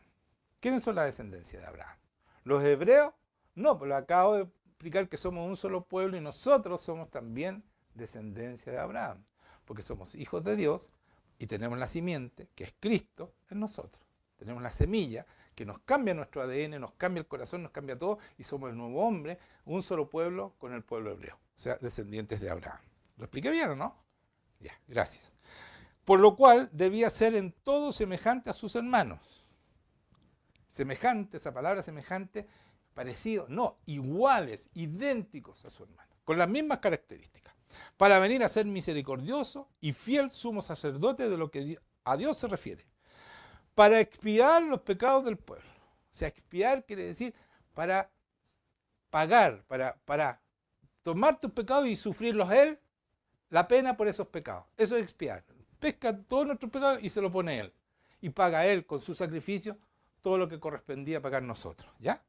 ¿Quiénes son la descendencia de Abraham? ¿Los hebreos? No, pues lo acabo de explicar que somos un solo pueblo y nosotros somos también descendencia de Abraham, porque somos hijos de Dios y tenemos la simiente, que es Cristo, en nosotros. Tenemos la semilla que nos cambia nuestro ADN, nos cambia el corazón, nos cambia todo y somos el nuevo hombre, un solo pueblo con el pueblo hebreo, o sea, descendientes de Abraham. ¿Lo expliqué bien o no? Ya, gracias. Por lo cual debía ser en todo semejante a sus hermanos. Semejante, esa palabra semejante, parecidos, no, iguales, idénticos a su hermano, con las mismas características, para venir a ser misericordioso y fiel sumo sacerdote de lo que a Dios se refiere, para expiar los pecados del pueblo. O sea, expiar quiere decir para pagar, para tomar tus pecados y sufrirlos él, la pena por esos pecados. Eso es expiar. Pesca todos nuestros pecados y se lo pone él. Y paga él con su sacrificio todo lo que correspondía pagar nosotros, ¿ya?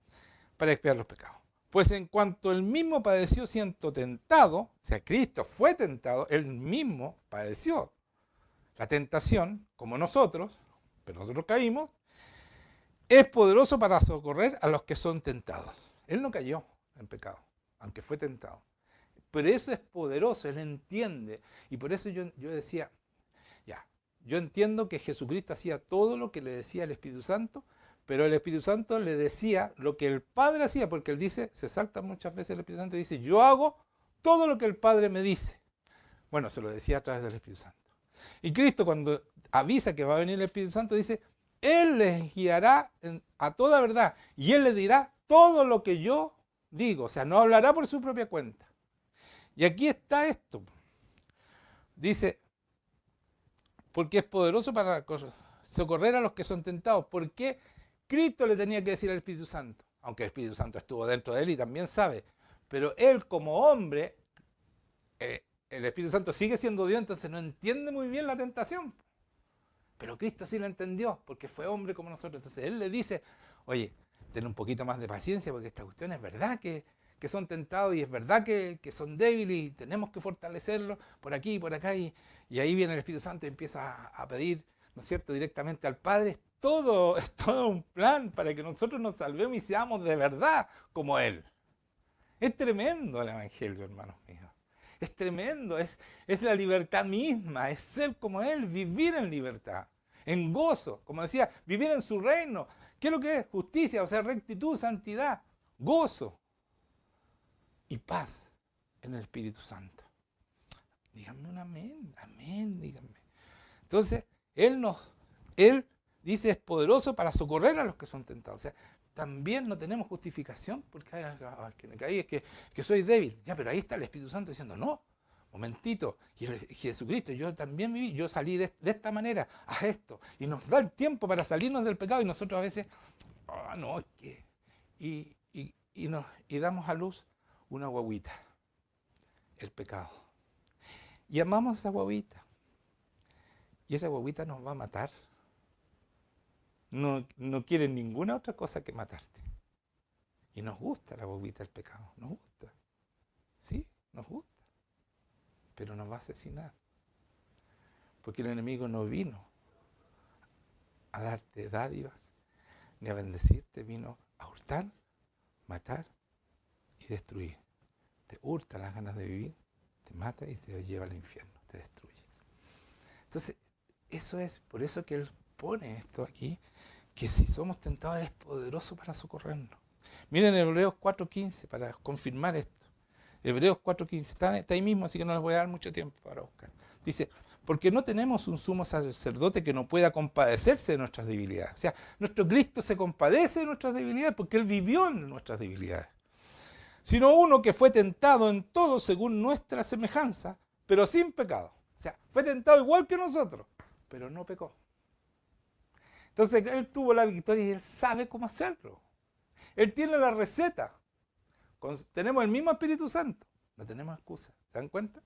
Para expiar los pecados. Pues en cuanto él mismo padeció siendo tentado, o sea, Cristo fue tentado, él mismo padeció la tentación, como nosotros, pero nosotros caímos, es poderoso para socorrer a los que son tentados. Él no cayó en pecado, aunque fue tentado. Pero eso es poderoso, él entiende. Y por eso yo decía, ya, yo entiendo que Jesucristo hacía todo lo que le decía el Espíritu Santo, pero el Espíritu Santo le decía lo que el Padre hacía, porque él dice, se salta muchas veces el Espíritu Santo y dice, yo hago todo lo que el Padre me dice. Bueno, se lo decía a través del Espíritu Santo. Y Cristo cuando avisa que va a venir el Espíritu Santo dice, Él les guiará a toda verdad y Él les dirá todo lo que yo digo, o sea, no hablará por su propia cuenta. Y aquí está esto. Dice, porque es poderoso para socorrer a los que son tentados. ¿Por qué Cristo le tenía que decir al Espíritu Santo? Aunque el Espíritu Santo estuvo dentro de él y también sabe. Pero él como hombre, el Espíritu Santo sigue siendo Dios, entonces no entiende muy bien la tentación. Pero Cristo sí la entendió, porque fue hombre como nosotros. Entonces él le dice, oye, ten un poquito más de paciencia, porque esta cuestión es verdad que son tentados y es verdad que son débiles y tenemos que fortalecerlos por aquí y por acá. Y ahí viene el Espíritu Santo y empieza a pedir, ¿no es cierto?, directamente al Padre. es todo un plan para que nosotros nos salvemos y seamos de verdad como Él. Es tremendo el Evangelio, hermanos míos. Es tremendo, es la libertad misma, es ser como Él, vivir en libertad, en gozo. Como decía, vivir en su reino. ¿Qué es lo que es? Justicia, o sea, rectitud, santidad, gozo y paz en el Espíritu Santo. Díganme un amén, amén, díganme. Entonces, Él dice, es poderoso para socorrer a los que son tentados. O sea, también no tenemos justificación porque que me caí, es que soy débil. Ya, pero ahí está el Espíritu Santo diciendo, no, momentito, y Jesucristo, yo también viví, yo salí de esta manera, a esto. Y nos da el tiempo para salirnos del pecado y nosotros a veces, no, es que... Y damos a luz una guaguita, el pecado. Y amamos a esa guaguita. Y esa guaguita nos va a matar. No quiere ninguna otra cosa que matarte. Y nos gusta la guaguita del pecado. Nos gusta. Sí, nos gusta. Pero nos va a asesinar. Porque el enemigo no vino a darte dádivas ni a bendecirte. Vino a hurtar, matar y destruir. Te hurta las ganas de vivir, te mata y te lleva al infierno, te destruye. Entonces, eso es, por eso que Él pone esto aquí, que si somos tentados, Él es poderoso para socorrernos. Miren Hebreos 4.15 para confirmar esto. Hebreos 4.15, está ahí mismo, así que no les voy a dar mucho tiempo para buscar. Dice, porque no tenemos un sumo sacerdote que no pueda compadecerse de nuestras debilidades. O sea, nuestro Cristo se compadece de nuestras debilidades porque Él vivió en nuestras debilidades. Sino uno que fue tentado en todo según nuestra semejanza, pero sin pecado. O sea, fue tentado igual que nosotros, pero no pecó. Entonces Él tuvo la victoria y Él sabe cómo hacerlo. Él tiene la receta. Tenemos el mismo Espíritu Santo. No tenemos excusa. ¿Se dan cuenta?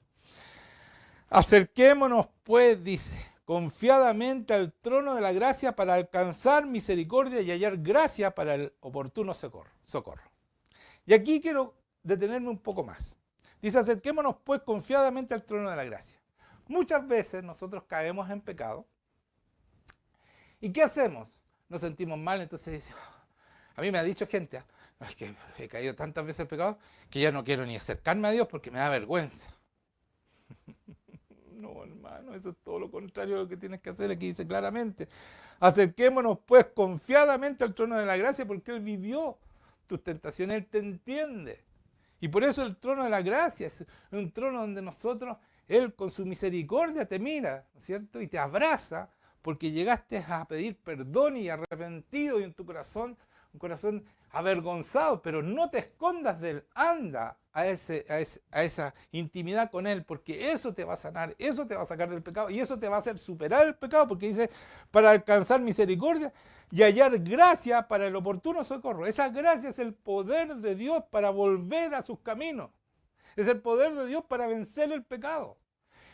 Acerquémonos, pues, dice, confiadamente al trono de la gracia para alcanzar misericordia y hallar gracia para el oportuno socorro. Y aquí quiero detenerme un poco más. Dice, acerquémonos, pues, confiadamente al trono de la gracia. Muchas veces nosotros caemos en pecado. ¿Y qué hacemos? Nos sentimos mal, entonces dice, a mí me ha dicho gente, es que he caído tantas veces en pecado que ya no quiero ni acercarme a Dios porque me da vergüenza. No, hermano, eso es todo lo contrario a lo que tienes que hacer. Aquí dice claramente, acerquémonos pues confiadamente al trono de la gracia porque Él vivió tus tentaciones, Él te entiende. Y por eso el trono de la gracia es un trono donde nosotros, Él con su misericordia te mira, ¿no es cierto? Y te abraza porque llegaste a pedir perdón y arrepentido y en tu corazón, un corazón avergonzado, pero no te escondas de Él, anda a esa intimidad con Él, porque eso te va a sanar, eso te va a sacar del pecado y eso te va a hacer superar el pecado, porque dice, para alcanzar misericordia y hallar gracia para el oportuno socorro. Esa gracia es el poder de Dios para volver a sus caminos, es el poder de Dios para vencer el pecado,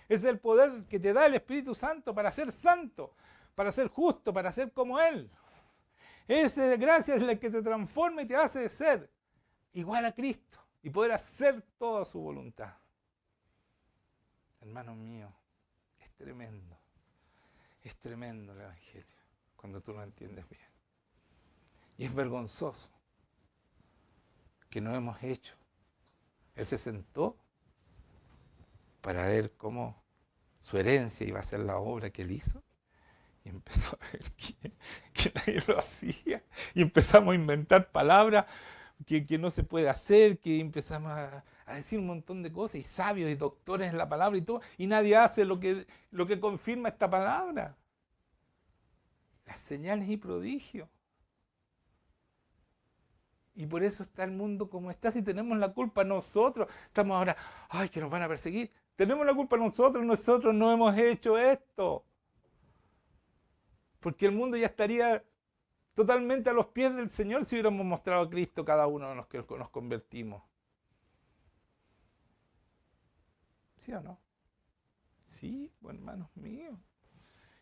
es el poder que te da el Espíritu Santo para ser santo, para ser justo, para ser como Él. Esa gracia es la que te transforma y te hace ser igual a Cristo y poder hacer toda su voluntad. Hermanos míos, es tremendo el Evangelio cuando tú lo entiendes bien. Y es vergonzoso que no hemos hecho. Él se sentó para ver cómo su herencia iba a ser la obra que Él hizo. Y empezó a ver que nadie lo hacía. Y empezamos a inventar palabras que no se puede hacer, que empezamos a decir un montón de cosas, y sabios y doctores en la palabra y todo, y nadie hace lo que confirma esta palabra. Las señales y prodigios. Y por eso está el mundo como está. Si tenemos la culpa nosotros, estamos ahora, ay, que nos van a perseguir. Tenemos la culpa nosotros no hemos hecho esto. Porque el mundo ya estaría totalmente a los pies del Señor si hubiéramos mostrado a Cristo cada uno de los que nos convertimos. ¿Sí o no? Sí, bueno, hermanos míos.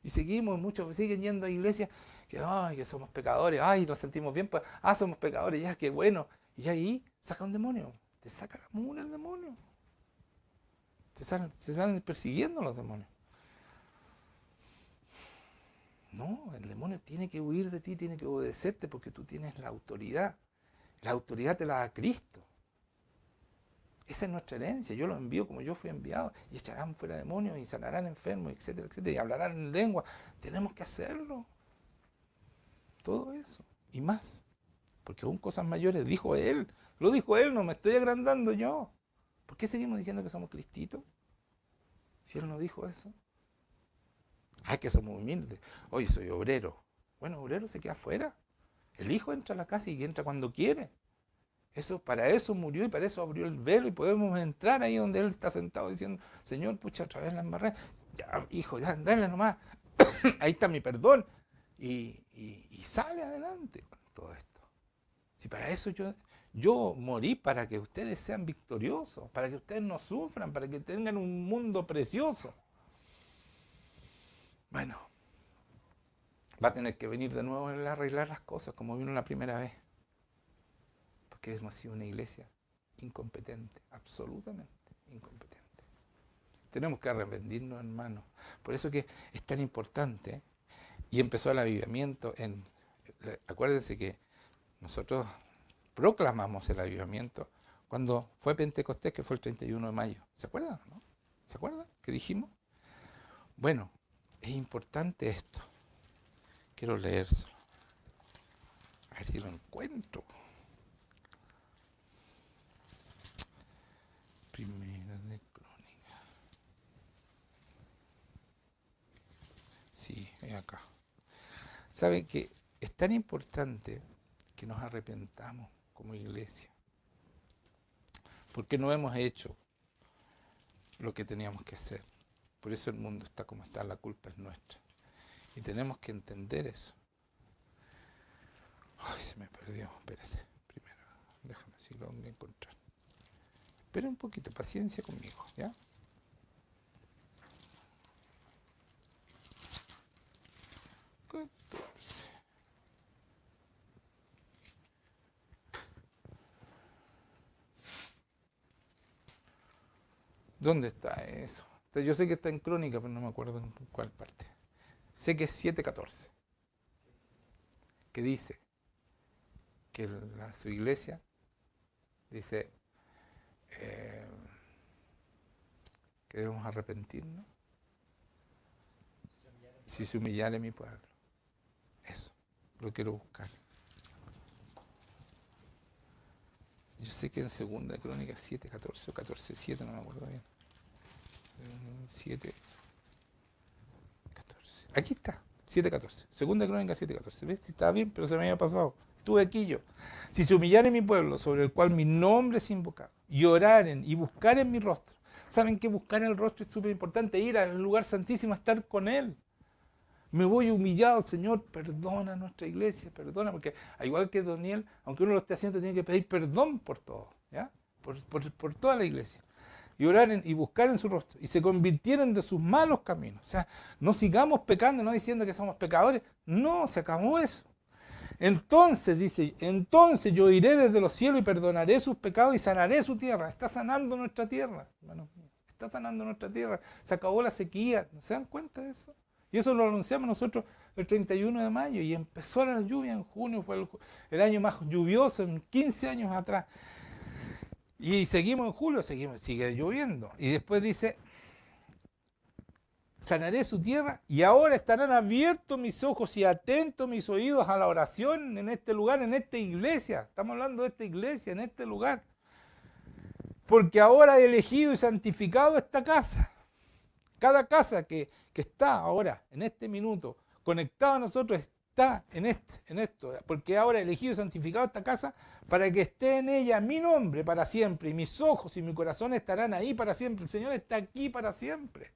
Y seguimos, muchos siguen yendo a iglesias que, ay, que somos pecadores, ay, nos sentimos bien, pues, somos pecadores, ya, qué bueno. Y ahí saca un demonio, te saca la mula el demonio. Se salen persiguiendo los demonios. No, el demonio tiene que huir de ti, tiene que obedecerte porque tú tienes la autoridad. La autoridad te la da Cristo. Esa es nuestra herencia. Yo los envío como yo fui enviado. Y echarán fuera demonios y sanarán enfermos, etcétera, etcétera. Y hablarán en lengua. Tenemos que hacerlo. Todo eso. Y más. Porque aún cosas mayores dijo Él. Lo dijo Él, no me estoy agrandando yo. ¿Por qué seguimos diciendo que somos cristitos? Si Él no dijo eso. Ah, que somos humildes. Oye, soy obrero. Bueno, obrero se queda afuera. El hijo entra a la casa y entra cuando quiere. Eso, para eso murió y para eso abrió el velo y podemos entrar ahí donde Él está sentado diciendo, Señor, pucha, otra vez la embarré. Ya, hijo, ya, dale nomás. Ahí está mi perdón. Y sale adelante con todo esto. Si para eso yo morí, para que ustedes sean victoriosos, para que ustedes no sufran, para que tengan un mundo precioso. Bueno, va a tener que venir de nuevo a arreglar las cosas como vino la primera vez. Porque hemos sido una iglesia incompetente, absolutamente incompetente. Tenemos que arrepentirnos, hermanos. Por eso que es tan importante. Y empezó el avivamiento. Acuérdense que nosotros proclamamos el avivamiento cuando fue Pentecostés, que fue el 31 de mayo. ¿Se acuerdan? ¿No? ¿Se acuerdan? ¿Qué dijimos? Bueno, es importante esto. Quiero leérselo. A ver si lo encuentro. Primera de Crónica. Sí, es acá. ¿Saben que es tan importante que nos arrepentamos como iglesia? Porque no hemos hecho lo que teníamos que hacer. Por eso el mundo está como está, la culpa es nuestra. Y tenemos que entender eso. Ay, se me perdió, espérate. Primero, déjame si lo voy a encontrar. Espera un poquito, paciencia conmigo, ¿ya? ¿Dónde está eso? Yo sé que está en Crónica, pero no me acuerdo en cuál parte. Sé que es 7:14, que dice que su iglesia dice que debemos arrepentirnos si se humillare mi pueblo. Eso, lo quiero buscar. Yo sé que en Segunda Crónica 7:14 o 14:7, no me acuerdo bien. 7:14. Aquí está, 7:14. Segunda Crónica 7:14. ¿Ves? Si estaba bien, pero se me había pasado. Estuve aquí yo. Si se humillare mi pueblo, sobre el cual mi nombre es invocado, y oraren y buscaren mi rostro. ¿Saben que buscar el rostro es súper importante? Ir al lugar santísimo a estar con Él. Me voy humillado, Señor, perdona a nuestra iglesia, perdona, porque al igual que Daniel, aunque uno lo esté haciendo, tiene que pedir perdón por todo, ¿ya? Por toda la iglesia. Y oraren y buscaren su rostro, y se convirtieran de sus malos caminos. O sea, no sigamos pecando, no diciendo que somos pecadores. No, se acabó eso. Entonces, dice, entonces yo iré desde los cielos y perdonaré sus pecados y sanaré su tierra. Está sanando nuestra tierra, hermanos míos. Está sanando nuestra tierra. Se acabó la sequía. ¿No se dan cuenta de eso? Y eso lo anunciamos nosotros el 31 de mayo y empezó la lluvia en junio, fue el año más lluvioso en 15 años atrás. Y seguimos en julio, sigue lloviendo. Y después dice, sanaré su tierra y ahora estarán abiertos mis ojos y atentos mis oídos a la oración en este lugar, en esta iglesia. Estamos hablando de esta iglesia, en este lugar. Porque ahora he elegido y santificado esta casa. Cada casa que está ahora, en este minuto, conectada a nosotros, está en esto. Porque ahora he elegido y santificado esta casa para que esté en ella mi nombre para siempre. Y mis ojos y mi corazón estarán ahí para siempre. El Señor está aquí para siempre.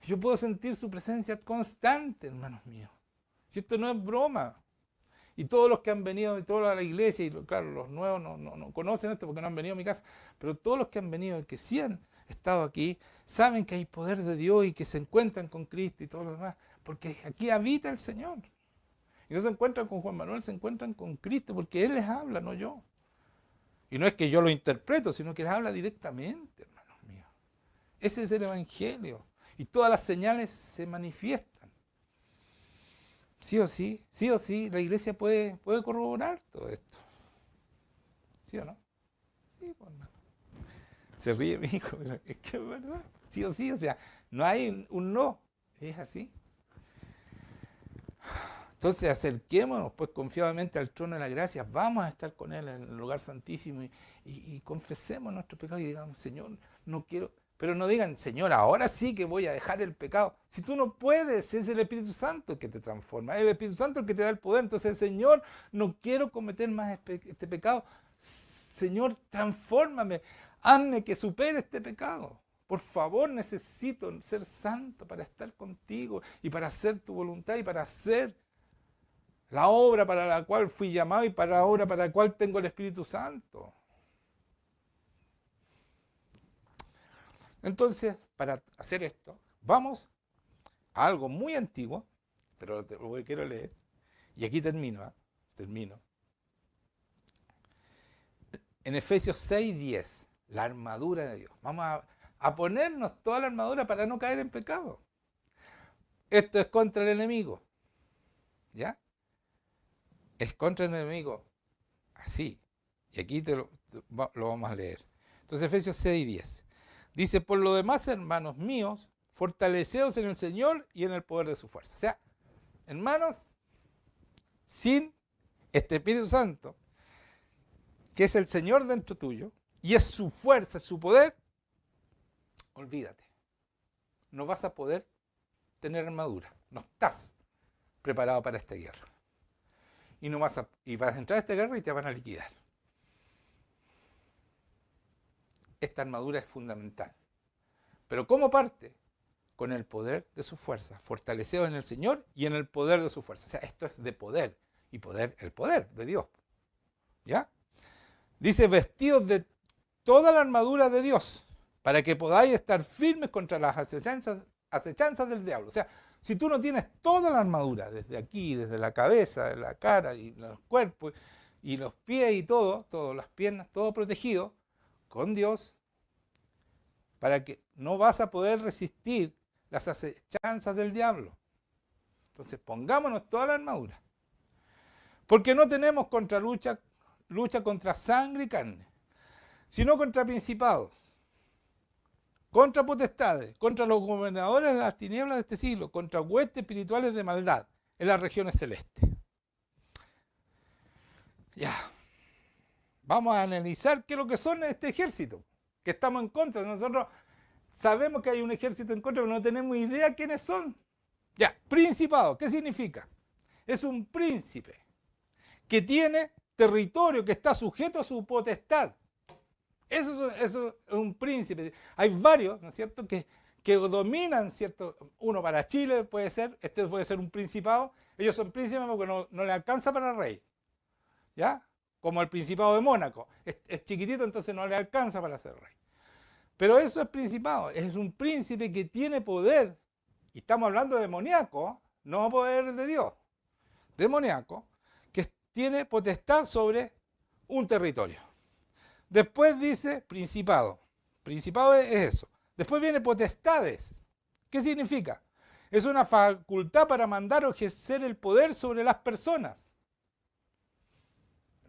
Yo puedo sentir su presencia constante, hermanos míos. Si esto no es broma. Y todos los que han venido, y toda la iglesia, y claro, los nuevos no conocen esto porque no han venido a mi casa, pero todos los que han venido y que sí han estado aquí, saben que hay poder de Dios y que se encuentran con Cristo y todo lo demás, porque aquí habita el Señor. Y no se encuentran con Juan Manuel, se encuentran con Cristo, porque Él les habla, no yo. Y no es que yo lo interpreto, sino que les habla directamente, hermanos míos. Ese es el Evangelio. Y todas las señales se manifiestan. sí o sí, la iglesia puede corroborar todo esto. ¿Sí o no? Sí, pues, hermano. Se ríe mi hijo, pero es que es verdad. Sí o sí, o sea, no hay un no. Es así. Entonces acerquémonos pues confiadamente al trono de la gracia, vamos a estar con Él en el lugar santísimo y confesemos nuestros pecados y digamos, Señor, no quiero, pero no digan, Señor, ahora sí que voy a dejar el pecado. Si tú no puedes, es el Espíritu Santo el que te transforma, es el Espíritu Santo el que te da el poder. Entonces, Señor, no quiero cometer más este pecado. Señor, transfórmame, hazme que supere este pecado. Por favor, necesito ser santo para estar contigo y para hacer tu voluntad y para hacer la obra para la cual fui llamado y para la obra para la cual tengo el Espíritu Santo. Entonces, para hacer esto, vamos a algo muy antiguo, pero lo que quiero leer, y aquí termino. En Efesios 6:10, la armadura de Dios. Vamos a ponernos toda la armadura para no caer en pecado. Esto es contra el enemigo. ¿Ya? Es contra el enemigo. Así. Y aquí lo vamos a leer. Entonces, Efesios 6:10. Dice, por lo demás, hermanos míos, fortaleceos en el Señor y en el poder de su fuerza. O sea, hermanos, sin este Espíritu Santo, que es el Señor dentro tuyo, y es su fuerza, es su poder, olvídate. No vas a poder tener armadura. No estás preparado para esta guerra. Y vas a entrar a esta guerra y te van a liquidar. Esta armadura es fundamental. Pero ¿cómo parte? Con el poder de su fuerza. Fortaleceos en el Señor y en el poder de su fuerza. O sea, esto es de poder. Y poder, el poder de Dios. ¿Ya? Dice, vestidos de toda la armadura de Dios, para que podáis estar firmes contra las acechanzas del diablo. O sea, si tú no tienes toda la armadura, desde aquí, desde la cabeza, la cara y los cuerpos, y los pies y todo, todas las piernas, todo protegido, con Dios, para que no vas a poder resistir las acechanzas del diablo. Entonces pongámonos toda la armadura. Porque no tenemos lucha contra sangre y carne, sino contra principados, contra potestades, contra los gobernadores de las tinieblas de este siglo, contra huestes espirituales de maldad en las regiones celestes. Ya. Vamos a analizar qué es lo que son este ejército, que estamos en contra. Nosotros sabemos que hay un ejército en contra, pero no tenemos idea quiénes son. Ya, principado, ¿qué significa? Es un príncipe que tiene territorio, que está sujeto a su potestad. Eso es un príncipe. Hay varios, ¿no es cierto?, que dominan, ¿cierto? Uno para Chile puede ser, este puede ser un principado. Ellos son príncipes porque no le alcanza para rey. ¿Ya? Como el Principado de Mónaco. Es chiquitito, entonces no le alcanza para ser rey. Pero eso es principado. Es un príncipe que tiene poder. Y estamos hablando de demoníaco, no poder de Dios. Demoníaco, que tiene potestad sobre un territorio. Después dice principado. Principado es eso. Después viene potestades. ¿Qué significa? Es una facultad para mandar o ejercer el poder sobre las personas.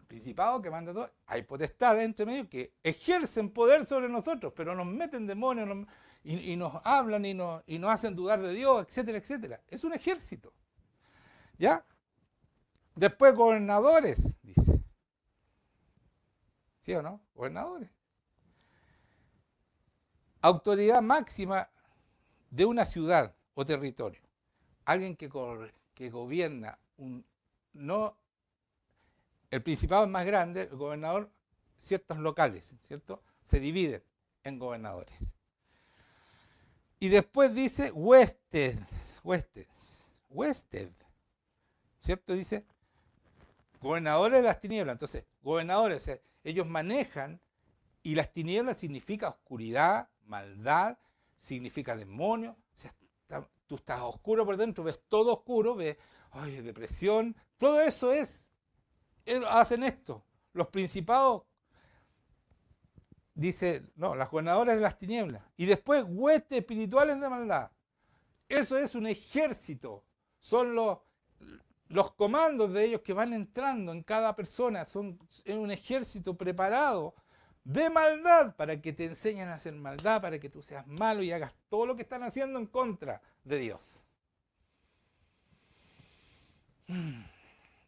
Principado que manda todo, hay potestades entre medio que ejercen poder sobre nosotros, pero nos meten demonios y nos hablan y nos hacen dudar de Dios, etcétera, etcétera. Es un ejército. ¿Ya? Después gobernadores, dice. ¿Sí o no? Gobernadores. Autoridad máxima de una ciudad o territorio. Alguien que gobierna el principado es más grande, el gobernador, ciertos locales, ¿cierto? Se dividen en gobernadores. Y después dice huestes, ¿cierto? Dice gobernadores de las tinieblas. Entonces, gobernadores, o sea, ellos manejan, y las tinieblas significa oscuridad, maldad, significa demonio. O sea, tú estás oscuro por dentro, ves todo oscuro, ves depresión, todo eso es. Hacen esto. Los principados, dice, no, las gobernadoras de las tinieblas. Y después huestes espirituales de maldad. Eso es un ejército. Son los comandos de ellos que van entrando en cada persona son en un ejército preparado de maldad para que te enseñen a hacer maldad, para que tú seas malo y hagas todo lo que están haciendo en contra de Dios.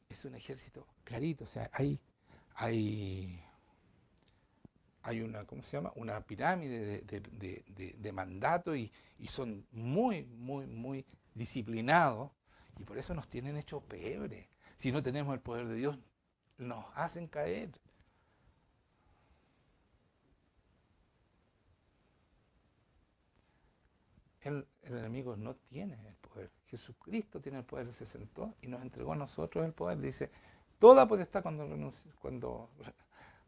Es un ejército clarito, o sea, hay una, ¿cómo se llama? Una pirámide de mandato y son muy disciplinados y por eso nos tienen hecho pebre. Si no tenemos el poder de Dios, nos hacen caer. El enemigo no tiene el poder. Jesucristo tiene el poder, se sentó y nos entregó a nosotros el poder. Dice, toda potestad cuando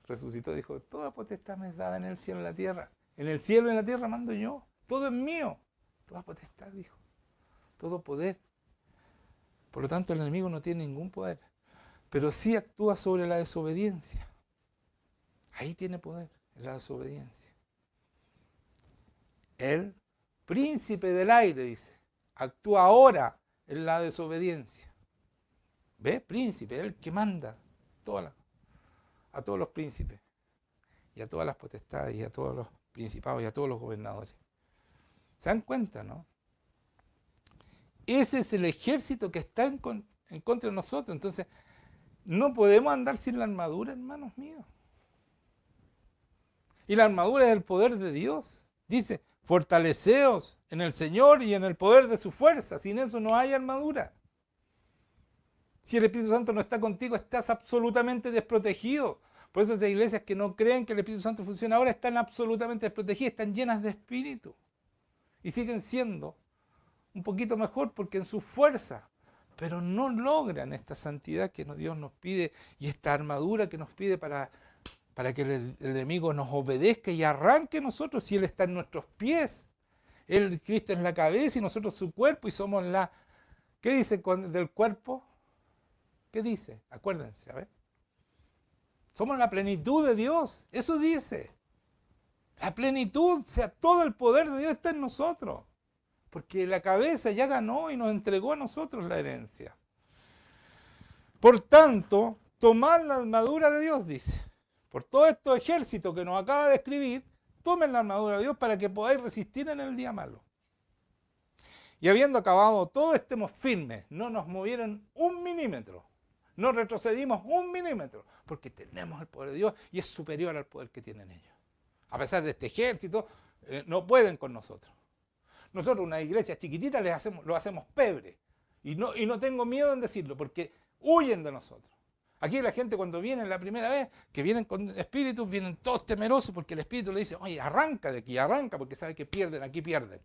resucitó, dijo, toda potestad me es dada en el cielo y en la tierra. En el cielo y en la tierra mando yo. Todo es mío. Toda potestad, dijo. Todo poder. Por lo tanto, el enemigo no tiene ningún poder. Pero sí actúa sobre la desobediencia. Ahí tiene poder, en la desobediencia. El príncipe del aire, dice, actúa ahora en la desobediencia. ¿Ve? Príncipe, el que manda a todos los príncipes y a todas las potestades y a todos los principados y a todos los gobernadores. ¿Se dan cuenta, no? Ese es el ejército que está en contra de nosotros. Entonces, no podemos andar sin la armadura, hermanos míos. Y la armadura es el poder de Dios. Dice, fortaleceos en el Señor y en el poder de su fuerza. Sin eso no hay armadura. Si el Espíritu Santo no está contigo, estás absolutamente desprotegido. Por eso esas iglesias que no creen que el Espíritu Santo funciona ahora están absolutamente desprotegidas, están llenas de espíritu. Y siguen siendo un poquito mejor porque en su fuerza, pero no logran esta santidad que Dios nos pide y esta armadura que nos pide para que el enemigo nos obedezca y arranque nosotros si Él está en nuestros pies. Cristo es la cabeza y nosotros su cuerpo y somos la... ¿Qué dice del cuerpo? ¿Qué dice? Acuérdense, a ver. Somos la plenitud de Dios, eso dice. La plenitud, o sea, todo el poder de Dios está en nosotros. Porque la cabeza ya ganó y nos entregó a nosotros la herencia. Por tanto, tomad la armadura de Dios, dice. Por todo estos ejércitos que nos acaba de escribir, tomen la armadura de Dios para que podáis resistir en el día malo. Y habiendo acabado todo, estemos firmes. No nos movieron un milímetro. No retrocedimos un milímetro. Porque tenemos el poder de Dios y es superior al poder que tienen ellos. A pesar de este ejército, no pueden con nosotros. Nosotros, una iglesia chiquitita, lo hacemos pebre. Y no tengo miedo en decirlo, porque huyen de nosotros. Aquí la gente cuando viene la primera vez, que vienen con espíritus, vienen todos temerosos porque el espíritu le dice, oye, arranca de aquí, arranca, porque sabe que pierden, aquí pierden.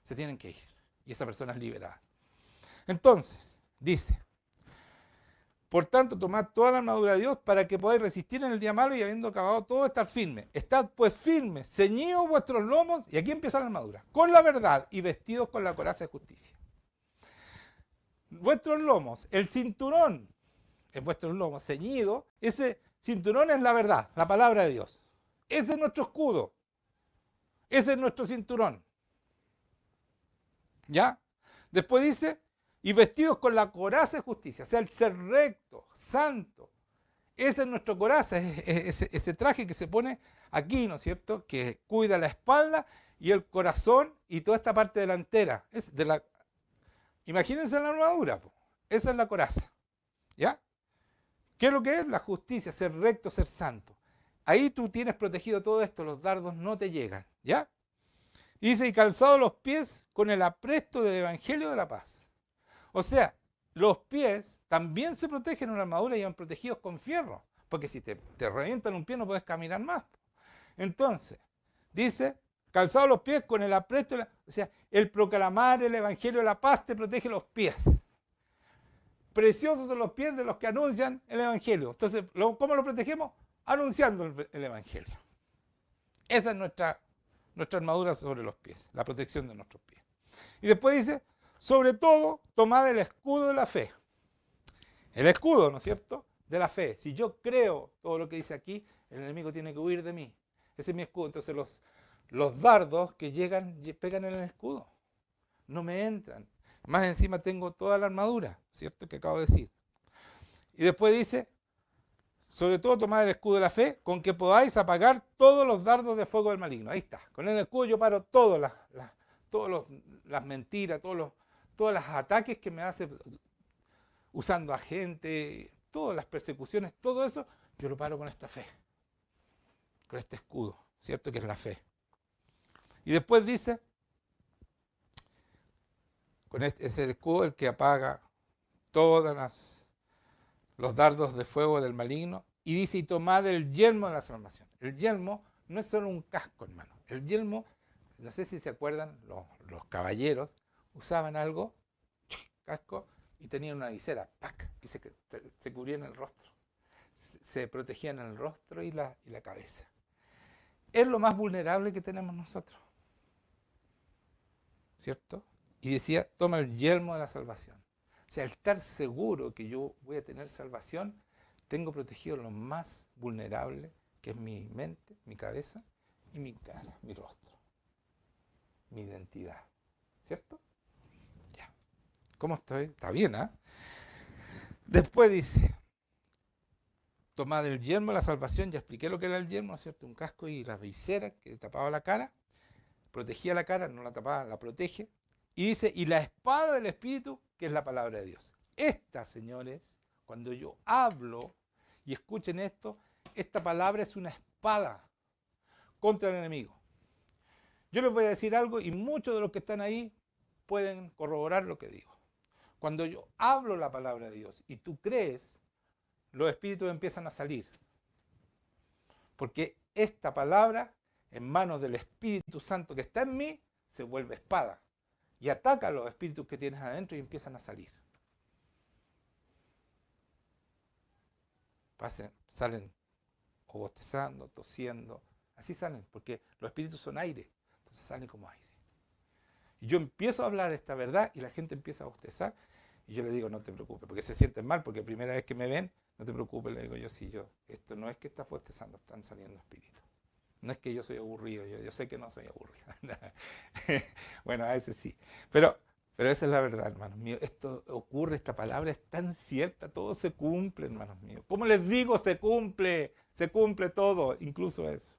Se tienen que ir. Y esa persona es liberada. Entonces, dice, por tanto, tomad toda la armadura de Dios para que podáis resistir en el día malo y habiendo acabado todo, estar firmes. Estad pues firmes, ceñidos vuestros lomos, y aquí empieza la armadura, con la verdad y vestidos con la coraza de justicia. Vuestros lomos, el cinturón en vuestros lomos ceñido, ese cinturón es la verdad, la palabra de Dios. Ese es nuestro escudo, ese es nuestro cinturón. ¿Ya? Después dice, y vestidos con la coraza de justicia, o sea, el ser recto, santo. Ese es nuestro coraza, ese traje que se pone aquí, ¿no es cierto? Que cuida la espalda y el corazón y toda esta parte delantera. Imagínense la armadura, esa es la coraza. ¿Ya? ¿Qué es lo que es? La justicia, ser recto, ser santo. Ahí tú tienes protegido todo esto, los dardos no te llegan. ¿Ya? Y dice, y calzados los pies con el apresto del Evangelio de la paz. O sea, los pies también se protegen en una armadura y van protegidos con fierro. Porque si te revientan un pie no puedes caminar más. Entonces, dice, calzados los pies con el apresto, o sea, el proclamar el Evangelio de la paz te protege los pies. Preciosos son los pies de los que anuncian el Evangelio. Entonces, ¿cómo lo protegemos? Anunciando el Evangelio. Esa es nuestra armadura sobre los pies, la protección de nuestros pies. Y después dice, sobre todo, tomad el escudo de la fe. El escudo, ¿no es cierto?, de la fe. Si yo creo todo lo que dice aquí, el enemigo tiene que huir de mí. Ese es mi escudo. Entonces los dardos que llegan pegan en el escudo. No me entran. Más encima tengo toda la armadura, ¿cierto? Que acabo de decir. Y después dice, sobre todo tomad el escudo de la fe, con que podáis apagar todos los dardos de fuego del maligno. Ahí está. Con el escudo yo paro todas las mentiras, todos los ataques que me hace usando a gente, todas las persecuciones, todo eso, yo lo paro con esta fe, con este escudo, ¿cierto? Que es la fe. Y después dice, con ese escudo el que apaga todos los dardos de fuego del maligno, y dice, y tomad el yelmo de la salvación. El yelmo no es solo un casco, hermano. El yelmo, no sé si se acuerdan, los caballeros usaban algo, casco, y tenían una visera, ¡pac! Y se cubrían el rostro. Se protegían el rostro y la cabeza. Es lo más vulnerable que tenemos nosotros, ¿cierto? Y decía, toma el yelmo de la salvación. O sea, al estar seguro que yo voy a tener salvación, tengo protegido lo más vulnerable, que es mi mente, mi cabeza y mi cara, mi rostro, mi identidad, ¿cierto? Ya. ¿Cómo estoy? Está bien, ¿ah? Después dice, tomad el yelmo de la salvación, ya expliqué lo que era el yelmo, ¿no es cierto? Un casco y la visera que tapaba la cara, protegía la cara, no la tapaba, la protege. Y dice, y la espada del Espíritu, que es la palabra de Dios. Esta, señores, cuando yo hablo, y escuchen esto, esta palabra es una espada contra el enemigo. Yo les voy a decir algo y muchos de los que están ahí pueden corroborar lo que digo. Cuando yo hablo la palabra de Dios y tú crees, los espíritus empiezan a salir. Porque esta palabra, en manos del Espíritu Santo que está en mí, se vuelve espada. Y ataca a los espíritus que tienes adentro y empiezan a salir. Salen o bostezando, tosiendo. Así salen, porque los espíritus son aire. Entonces salen como aire. Y yo empiezo a hablar esta verdad y la gente empieza a bostezar. Y yo le digo, no te preocupes, porque se sienten mal, porque primera vez que me ven, no te preocupes, le digo yo, esto no es que estás bostezando, están saliendo espíritus. No es que yo soy aburrido, yo sé que no soy aburrido. Bueno, a veces sí. Pero esa es la verdad, hermanos míos. Esto ocurre, esta palabra es tan cierta, todo se cumple, hermanos míos. ¿Cómo les digo? Se cumple todo, incluso eso.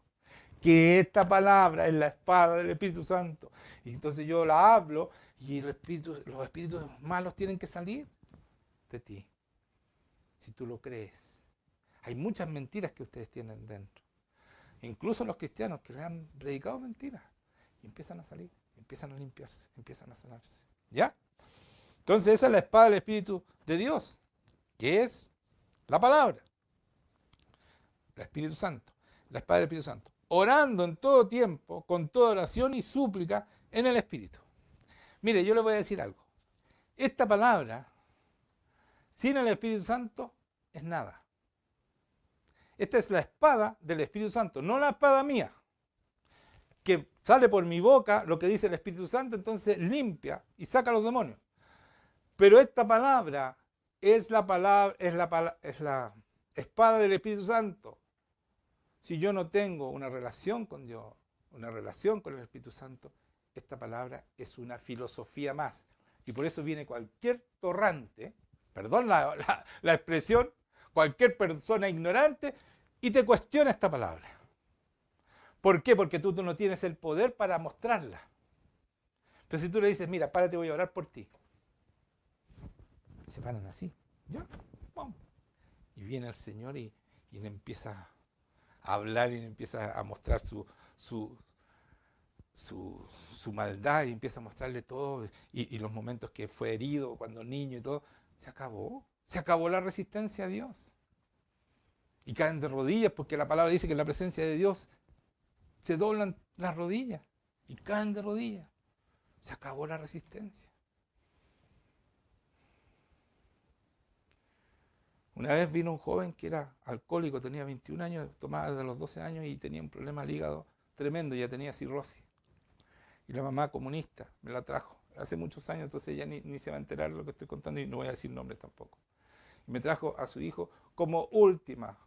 Que esta palabra es la espada del Espíritu Santo. Y entonces yo la hablo y los espíritus malos tienen que salir de ti. Si tú lo crees. Hay muchas mentiras que ustedes tienen dentro. Incluso los cristianos que le han predicado mentiras. Y empiezan a salir, empiezan a limpiarse, empiezan a sanarse. ¿Ya? Entonces esa es la espada del Espíritu de Dios, que es la palabra. El Espíritu Santo. La espada del Espíritu Santo. Orando en todo tiempo, con toda oración y súplica en el Espíritu. Mire, yo le voy a decir algo. Esta palabra, sin el Espíritu Santo, es nada. Esta es la espada del Espíritu Santo, no la espada mía, que sale por mi boca lo que dice el Espíritu Santo, entonces limpia y saca a los demonios. Pero esta palabra es la espada del Espíritu Santo. Si yo no tengo una relación con Dios, una relación con el Espíritu Santo, esta palabra es una filosofía más. Y por eso viene cualquier torrante, perdón la expresión, cualquier persona ignorante, y te cuestiona esta palabra. ¿Por qué? Porque tú no tienes el poder para mostrarla. Pero si tú le dices, mira, párate, voy a orar por ti. Se paran así. ¿Ya? Vamos. Y viene el Señor y le empieza a hablar y le empieza a mostrar su maldad y empieza a mostrarle todo y los momentos que fue herido cuando niño y todo. Se acabó la resistencia a Dios. Y caen de rodillas porque la palabra dice que en la presencia de Dios se doblan las rodillas y caen de rodillas. Se acabó la resistencia. Una vez vino un joven que era alcohólico, tenía 21 años, tomaba desde los 12 años y tenía un problema al hígado tremendo, ya tenía cirrosis. Y la mamá comunista me la trajo hace muchos años, entonces ella ni se va a enterar de lo que estoy contando y no voy a decir nombres tampoco. Y me trajo a su hijo como última.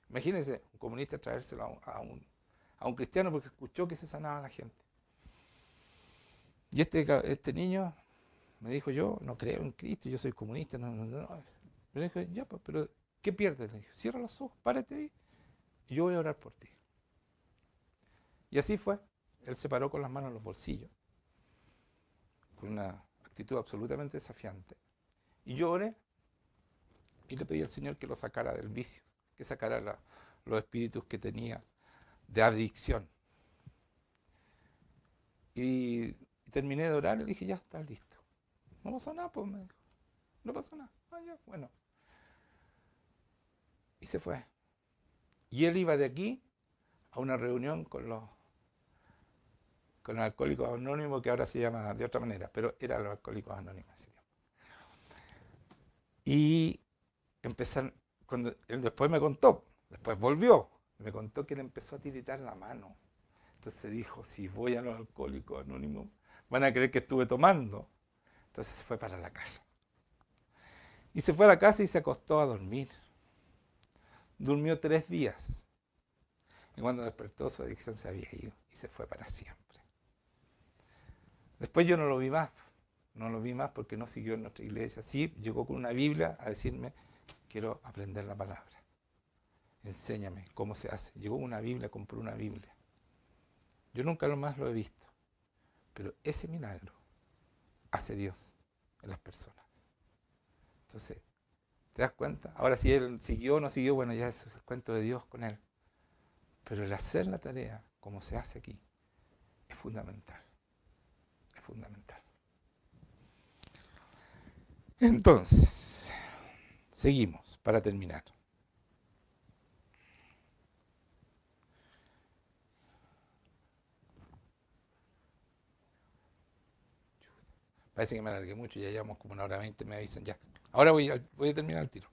Imagínense, un comunista traérselo a un cristiano porque escuchó que se sanaba la gente. Y este niño Me dijo, yo no creo en Cristo, yo soy comunista. No, no, no. Me dijo, ya, pues, pero ¿qué pierdes? Le dije, cierra los ojos, párate ahí y yo voy a orar por ti. Y así fue. Él se paró con las manos en los bolsillos, con una actitud absolutamente desafiante. Y yo oré y le pedí al Señor que lo sacara del vicio, que sacara los espíritus que tenía de adicción. Y terminé de orar y le dije, ya está listo. No pasó nada, pues me dijo. No pasó nada. Ah, ya, bueno. Y se fue. Y él iba de aquí a una reunión con los alcohólicos anónimos, que ahora se llama de otra manera, pero eran los alcohólicos anónimos ese tiempo. Y empezaron, cuando él después me contó, después volvió, me contó que él empezó a tiritar la mano. Entonces dijo, si voy a los alcohólicos anónimos, van a creer que estuve tomando. Entonces se fue para la casa. Y se fue a la casa y se acostó a dormir. Durmió 3 días. Y cuando despertó, su adicción se había ido y se fue para siempre. Después yo no lo vi más. No lo vi más porque no siguió en nuestra iglesia. Sí, llegó con una Biblia a decirme, quiero aprender la palabra. Enséñame cómo se hace. Llegó una Biblia, compró una Biblia. Yo nunca más lo he visto. Pero ese milagro hace Dios en las personas. Entonces, ¿te das cuenta? Ahora si él siguió o no siguió, bueno, ya es el cuento de Dios con él. Pero el hacer la tarea, como se hace aquí, es fundamental. Es fundamental. Entonces, seguimos para terminar. Parece que me alargué mucho, ya llevamos como 1 hora 20, me avisan ya. Ahora voy a terminar el tiro.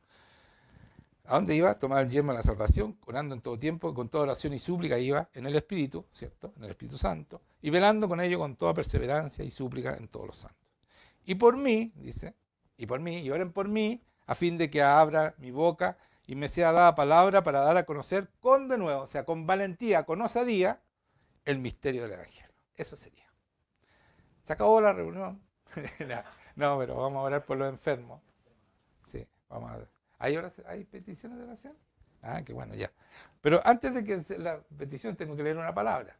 ¿A dónde iba? Tomar el yelmo de la salvación, orando en todo tiempo, con toda oración y súplica iba en el Espíritu, ¿cierto? En el Espíritu Santo, y velando con ello con toda perseverancia y súplica en todos los santos. Y por mí, dice, y oren por mí, a fin de que abra mi boca y me sea dada palabra para dar a conocer con denuedo, o sea, con valentía, con osadía, el misterio del Evangelio. Eso sería. Se acabó la reunión. No, pero vamos a orar por los enfermos. Sí, vamos a ver. ¿Hay peticiones de oración? Ah, qué bueno, ya. Pero antes de que la petición tengo que leer una palabra.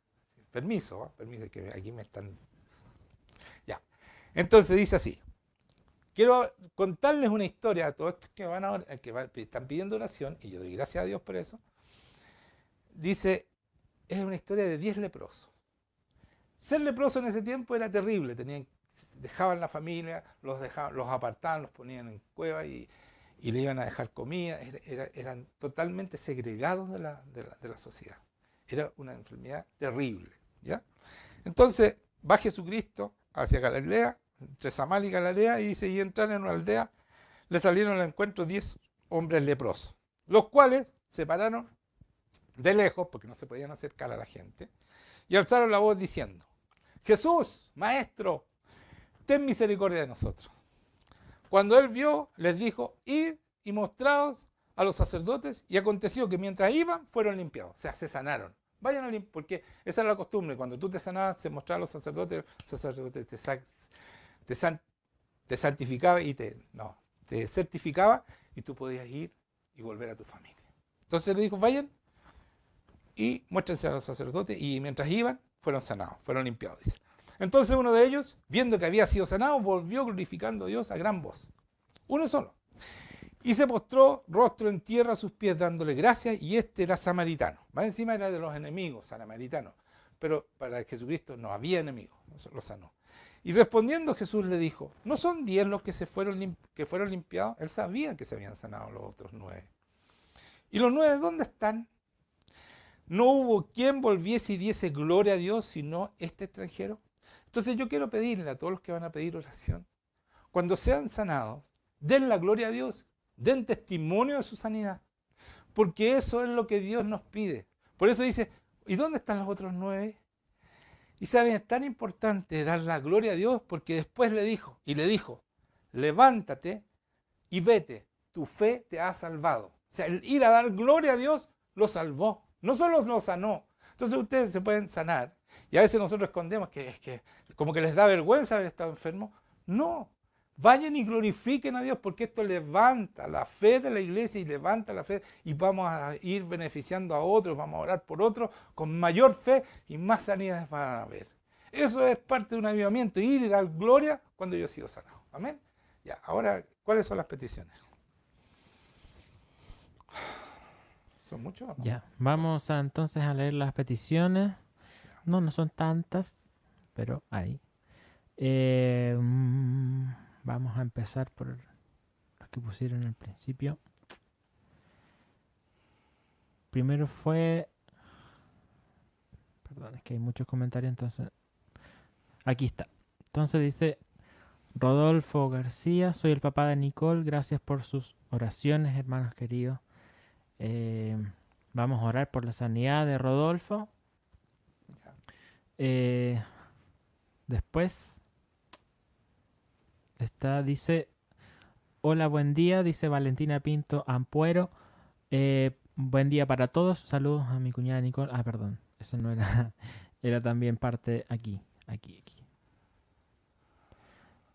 Permiso, permiso, que aquí me están... Ya. Entonces dice así. Quiero contarles una historia a todos estos que están pidiendo oración, y yo doy gracias a Dios por eso. Dice, es una historia de 10 leprosos. Ser leproso en ese tiempo era terrible, dejaban la familia, los apartaban, los ponían en cuevas y le iban a dejar comida, eran totalmente segregados de la sociedad. Era una enfermedad terrible, ¿ya? Entonces va Jesucristo hacia Galilea, entre Samaria y Galilea, y dice, y entraron en una aldea, le salieron al encuentro 10 hombres leprosos, los cuales se pararon de lejos, porque no se podían acercar a la gente, y alzaron la voz diciendo, Jesús, Maestro, ten misericordia de nosotros. Cuando él vio, les dijo, id y mostraos a los sacerdotes, y aconteció que mientras iban, fueron limpiados, o sea, se sanaron. Vayan a limpiar, porque esa era la costumbre, cuando tú te sanabas, se mostraba a los sacerdotes te santificaba y te certificaba, y tú podías ir y volver a tu familia. Entonces le dijo, vayan y muéstrense a los sacerdotes, y mientras iban, fueron sanados, fueron limpiados, dice. Entonces uno de ellos, viendo que había sido sanado, volvió glorificando a Dios a gran voz. Uno solo. Y se postró rostro en tierra a sus pies dándole gracias, y este era samaritano. Más encima era de los enemigos, samaritanos. Pero para Jesucristo no había enemigos, lo sanó. Y respondiendo Jesús le dijo, ¿no son 10 los que fueron limpiados? Él sabía que se habían sanado los otros 9. ¿Y los 9 dónde están? No hubo quien volviese y diese gloria a Dios, sino este extranjero. Entonces yo quiero pedirle a todos los que van a pedir oración, cuando sean sanados, den la gloria a Dios, den testimonio de su sanidad, porque eso es lo que Dios nos pide. Por eso dice, ¿y dónde están los otros 9? Y saben, es tan importante dar la gloria a Dios, porque después le dijo, levántate y vete, tu fe te ha salvado. O sea, el ir a dar gloria a Dios lo salvó, no solo lo sanó. Entonces ustedes se pueden sanar, y a veces nosotros escondemos que es que como que les da vergüenza haber estado enfermo. No, Vayan y glorifiquen a Dios porque esto levanta la fe de la iglesia y levanta la fe y vamos a ir beneficiando a otros, vamos a orar por otros con mayor fe y más sanidades van a haber. Eso es parte de un avivamiento, ir y dar gloria cuando yo he sido sanado. Amén. Ya, ahora, ¿cuáles son las peticiones? ¿Son muchos? ¿No? Ya, vamos entonces a leer las peticiones. No son tantas, pero hay. Vamos a empezar por los que pusieron al principio. Primero fue... Perdón, es que hay muchos comentarios, entonces... Aquí está. Entonces dice... Rodolfo García, soy el papá de Nicole. Gracias por sus oraciones, hermanos queridos. Vamos a orar por la sanidad de Rodolfo. Después dice, hola, buen día, dice Valentina Pinto Ampuero. Buen día para todos. Saludos a mi cuñada Nicole. Ah, perdón, eso no era, era también parte aquí.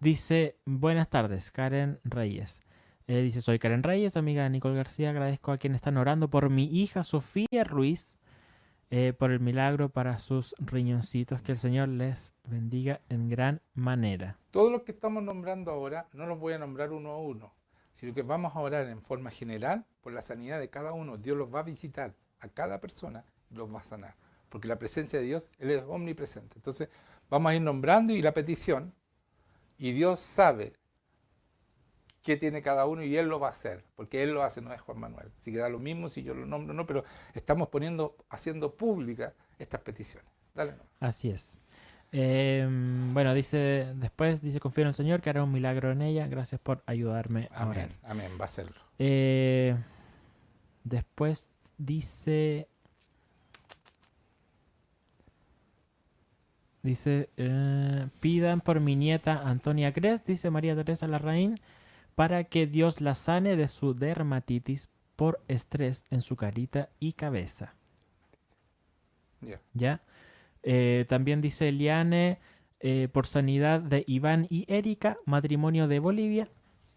Dice, buenas tardes, Karen Reyes. Dice, soy Karen Reyes, amiga de Nicole García. Agradezco a quienes están orando por mi hija Sofía Ruiz, por el milagro para sus riñoncitos. Que el Señor les bendiga en gran manera. Todos los que estamos nombrando ahora, no los voy a nombrar uno a uno, sino que vamos a orar en forma general por la sanidad de cada uno. Dios los va a visitar a cada persona y los va a sanar. Porque la presencia de Dios, Él es omnipresente. Entonces, vamos a ir nombrando y la petición, y Dios sabe qué tiene cada uno y Él lo va a hacer, porque Él lo hace, no es Juan Manuel. Así que da lo mismo si yo lo nombro o no, pero estamos haciendo públicas estas peticiones. Dale. Así es. Bueno, dice, después dice, confío en el Señor que hará un milagro en ella. Gracias por ayudarme a orar. Amén, va a hacerlo. Después dice, pidan por mi nieta Antonia Cres, dice María Teresa Larraín, para que Dios la sane de su dermatitis por estrés en su carita y cabeza. ¿Ya? También dice Eliane, por sanidad de Iván y Erika, matrimonio de Bolivia,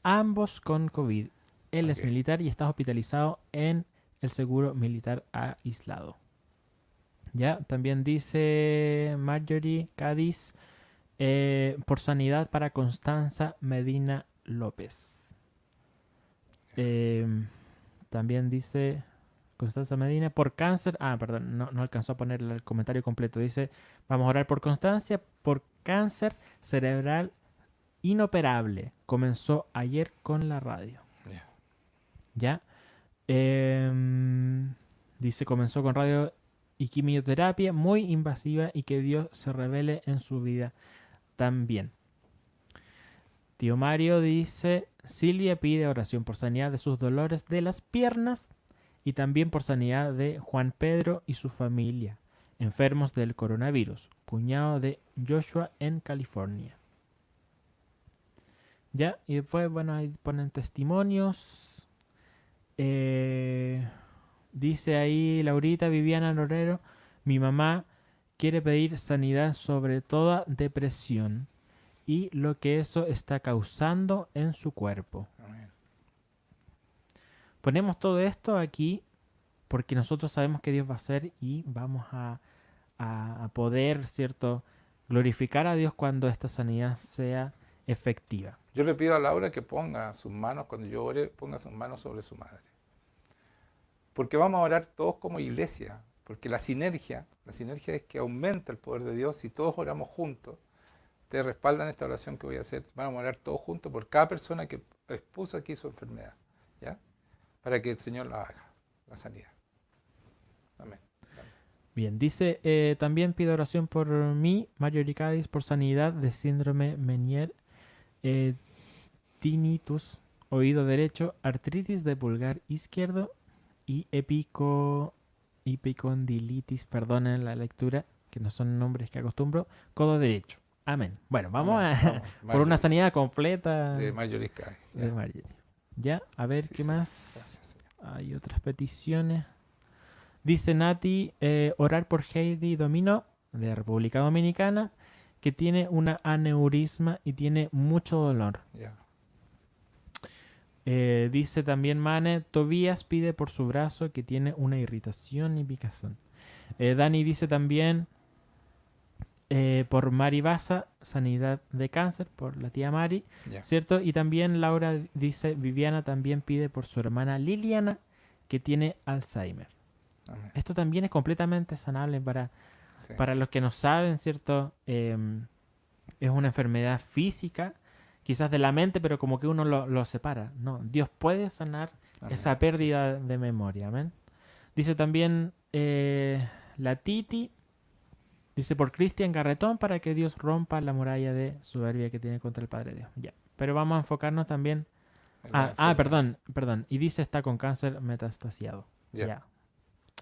ambos con COVID. Él es militar y está hospitalizado en el seguro militar aislado. ¿Ya? También dice Marjorie Cádiz, por sanidad para Constanza Medina López. También dice Constanza Medina por cáncer. Ah, perdón, no alcanzó a poner el comentario completo. Dice, vamos a orar por Constancia por cáncer cerebral inoperable. Comenzó ayer con la radio. ¿Ya? Dice, comenzó con radio y quimioterapia muy invasiva y que Dios se revele en su vida también. Tío Mario dice, Silvia pide oración por sanidad de sus dolores de las piernas y también por sanidad de Juan Pedro y su familia, enfermos del coronavirus, cuñado de Joshua en California. Ya, y después, bueno, ahí ponen testimonios. Dice ahí Laurita Viviana Lorero, mi mamá quiere pedir sanidad sobre toda depresión y lo que eso está causando en su cuerpo. Amén. Ponemos todo esto aquí porque nosotros sabemos que Dios va a hacer y vamos a poder, ¿cierto?, glorificar a Dios cuando esta sanidad sea efectiva. Yo le pido a Laura que ponga sus manos, cuando yo ore, ponga sus manos sobre su madre. Porque vamos a orar todos como iglesia, porque la sinergia es que aumenta el poder de Dios y todos oramos juntos. Te respaldan esta oración que voy a hacer. Vamos a orar todos juntos por cada persona que expuso aquí su enfermedad, ¿ya? Para que el Señor la haga, la sanidad. Amén. Bien, dice, también pido oración por mí, Mario Ricadis, por sanidad de síndrome Meniere, tinnitus, oído derecho, artritis de pulgar izquierdo y epicondilitis, perdonen la lectura, que no son nombres que acostumbro, codo derecho. Amén. Bueno, vamos por una sanidad completa de Marjorie Cádiz. De Marjorie. Ya, a ver qué más. Gracias, hay otras peticiones. Dice Nati, orar por Heidi Domino, de República Dominicana, que tiene una aneurisma y tiene mucho dolor. Ya. Dice también Mane, Tobías pide por su brazo que tiene una irritación y picazón. Dani dice también por Mari Baza, sanidad de cáncer, por la tía Mari, Ya. ¿cierto? Y también Laura dice, Viviana también pide por su hermana Liliana que tiene Alzheimer. Amén. Esto también es completamente sanable Sí. para los que no saben, ¿cierto? Es una enfermedad física, quizás de la mente, pero como que uno lo separa. No, Dios puede sanar Amén. esa pérdida de memoria. Amén. Dice también la Titi, dice por Cristian Garretón para que Dios rompa la muralla de soberbia que tiene contra el Padre Dios. Ya, pero vamos a enfocarnos también. En la enfermedad. Perdón. Y dice está con cáncer metastasiado. Ya. Ya.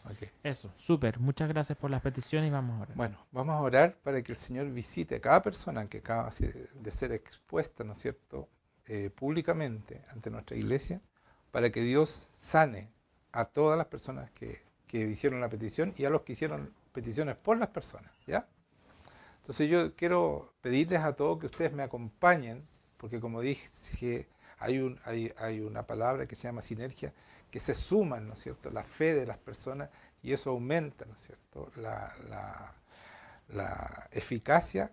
Ok. Eso, súper. Muchas gracias por las peticiones y vamos a orar. Bueno, vamos a orar para que el Señor visite a cada persona que acaba de ser expuesta, ¿no es cierto?, públicamente ante nuestra iglesia, para que Dios sane a todas las personas que hicieron la petición y a los que hicieron peticiones por las personas, ¿ya? Entonces yo quiero pedirles a todos que ustedes me acompañen, porque como dije, hay una palabra que se llama sinergia, que se suman, ¿no es cierto?, la fe de las personas y eso aumenta, ¿no es cierto?, la eficacia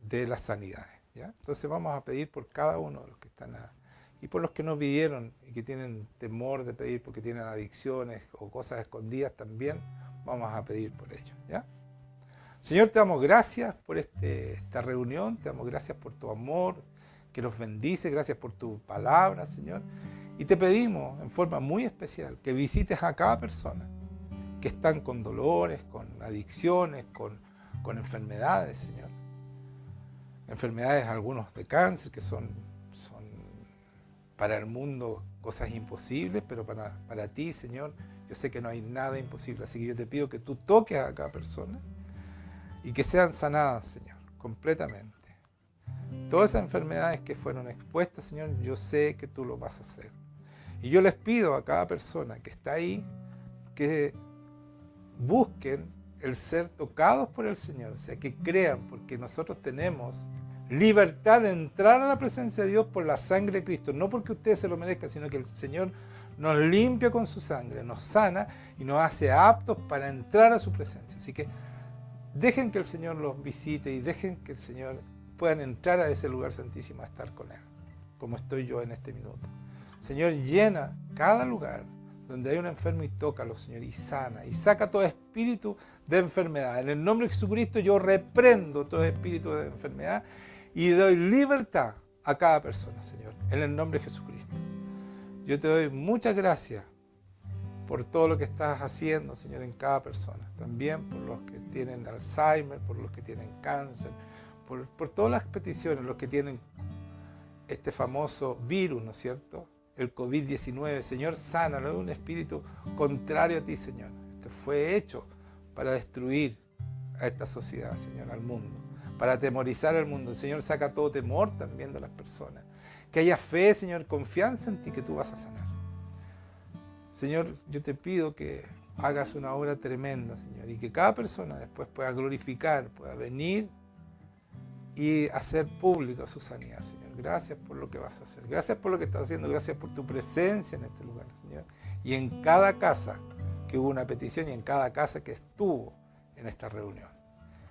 de las sanidades, ¿ya? Entonces vamos a pedir por cada uno de los que están y por los que no pidieron y que tienen temor de pedir porque tienen adicciones o cosas escondidas también, vamos a pedir por ellos, ¿ya? Señor, te damos gracias por esta reunión, te damos gracias por tu amor, que nos bendice, gracias por tu palabra, Señor. Y te pedimos en forma muy especial que visites a cada persona que están con dolores, con adicciones, con enfermedades, Señor. Enfermedades, algunos de cáncer, que son para el mundo cosas imposibles, pero para ti, Señor, yo sé que no hay nada imposible. Así que yo te pido que tú toques a cada persona y que sean sanadas, Señor, completamente. Todas esas enfermedades que fueron expuestas, Señor, yo sé que tú lo vas a hacer. Y yo les pido a cada persona que está ahí que busquen el ser tocados por el Señor, o sea, que crean, porque nosotros tenemos libertad de entrar a la presencia de Dios por la sangre de Cristo, no porque ustedes se lo merezcan, sino que el Señor nos limpia con su sangre, nos sana y nos hace aptos para entrar a su presencia. Así que dejen que el Señor los visite y dejen que el Señor puedan entrar a ese lugar santísimo a estar con Él, como estoy yo en este minuto. Señor, llena cada lugar donde hay un enfermo y tócalo, Señor, y sana, y saca todo espíritu de enfermedad. En el nombre de Jesucristo yo reprendo todo espíritu de enfermedad y doy libertad a cada persona, Señor, en el nombre de Jesucristo. Yo te doy muchas gracias por todo lo que estás haciendo, Señor, en cada persona. También por los que tienen Alzheimer, por los que tienen cáncer, por todas las peticiones, los que tienen este famoso virus, ¿no es cierto?, el COVID-19, Señor, sánalo, es un espíritu contrario a ti, Señor. Este fue hecho para destruir a esta sociedad, Señor, al mundo, para atemorizar al mundo. Señor, saca todo temor también de las personas. Que haya fe, Señor, confianza en ti que tú vas a sanar. Señor, yo te pido que hagas una obra tremenda, Señor, y que cada persona después pueda glorificar, pueda venir y hacer pública su sanidad, Señor. Gracias por lo que vas a hacer. Gracias por lo que estás haciendo. Gracias por tu presencia en este lugar, Señor. Y en cada casa que hubo una petición y en cada casa que estuvo en esta reunión.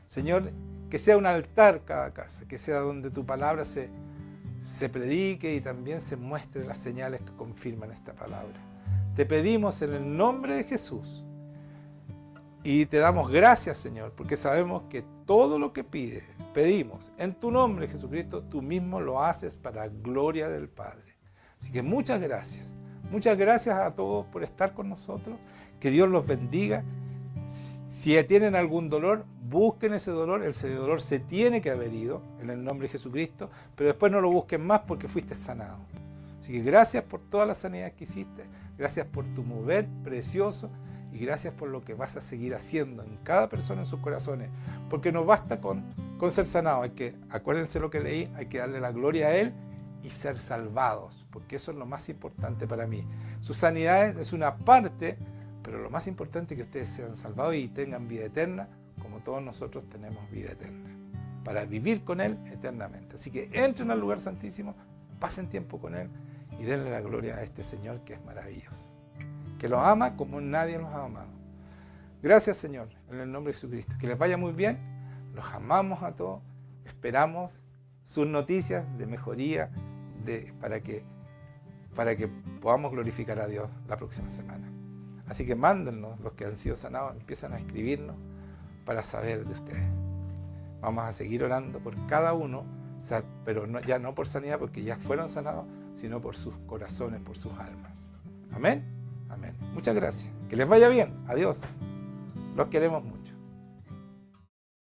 Señor, que sea un altar cada casa, que sea donde tu palabra se predique y también se muestren las señales que confirman esta palabra. Te pedimos en el nombre de Jesús y te damos gracias, Señor, porque sabemos que todo lo que pedimos en tu nombre, Jesucristo, tú mismo lo haces para gloria del Padre. Así que muchas gracias. Muchas gracias a todos por estar con nosotros. Que Dios los bendiga. Si tienen algún dolor, busquen ese dolor. Ese dolor se tiene que haber ido en el nombre de Jesucristo, pero después no lo busquen más porque fuiste sanado. Así que gracias por todas las sanidades que hiciste. Gracias por tu mover precioso. Y gracias por lo que vas a seguir haciendo en cada persona en sus corazones. Porque no basta con ser sanado. Acuérdense lo que leí, hay que darle la gloria a Él y ser salvados. Porque eso es lo más importante para mí. Su sanidad es una parte, pero lo más importante es que ustedes sean salvados y tengan vida eterna, como todos nosotros tenemos vida eterna. para vivir con Él eternamente. Así que entren al lugar santísimo, pasen tiempo con Él y denle la gloria a este Señor que es maravilloso, que los ama como nadie los ha amado. Gracias, Señor, en el nombre de Jesucristo. Que les vaya muy bien, los amamos a todos, esperamos sus noticias de mejoría para que podamos glorificar a Dios la próxima semana. Así que mándennos, los que han sido sanados, empiezan a escribirnos para saber de ustedes. Vamos a seguir orando por cada uno, pero ya no por sanidad, porque ya fueron sanados, sino por sus corazones, por sus almas. Amén. Amén. Muchas gracias. Que les vaya bien. Adiós. Los queremos mucho.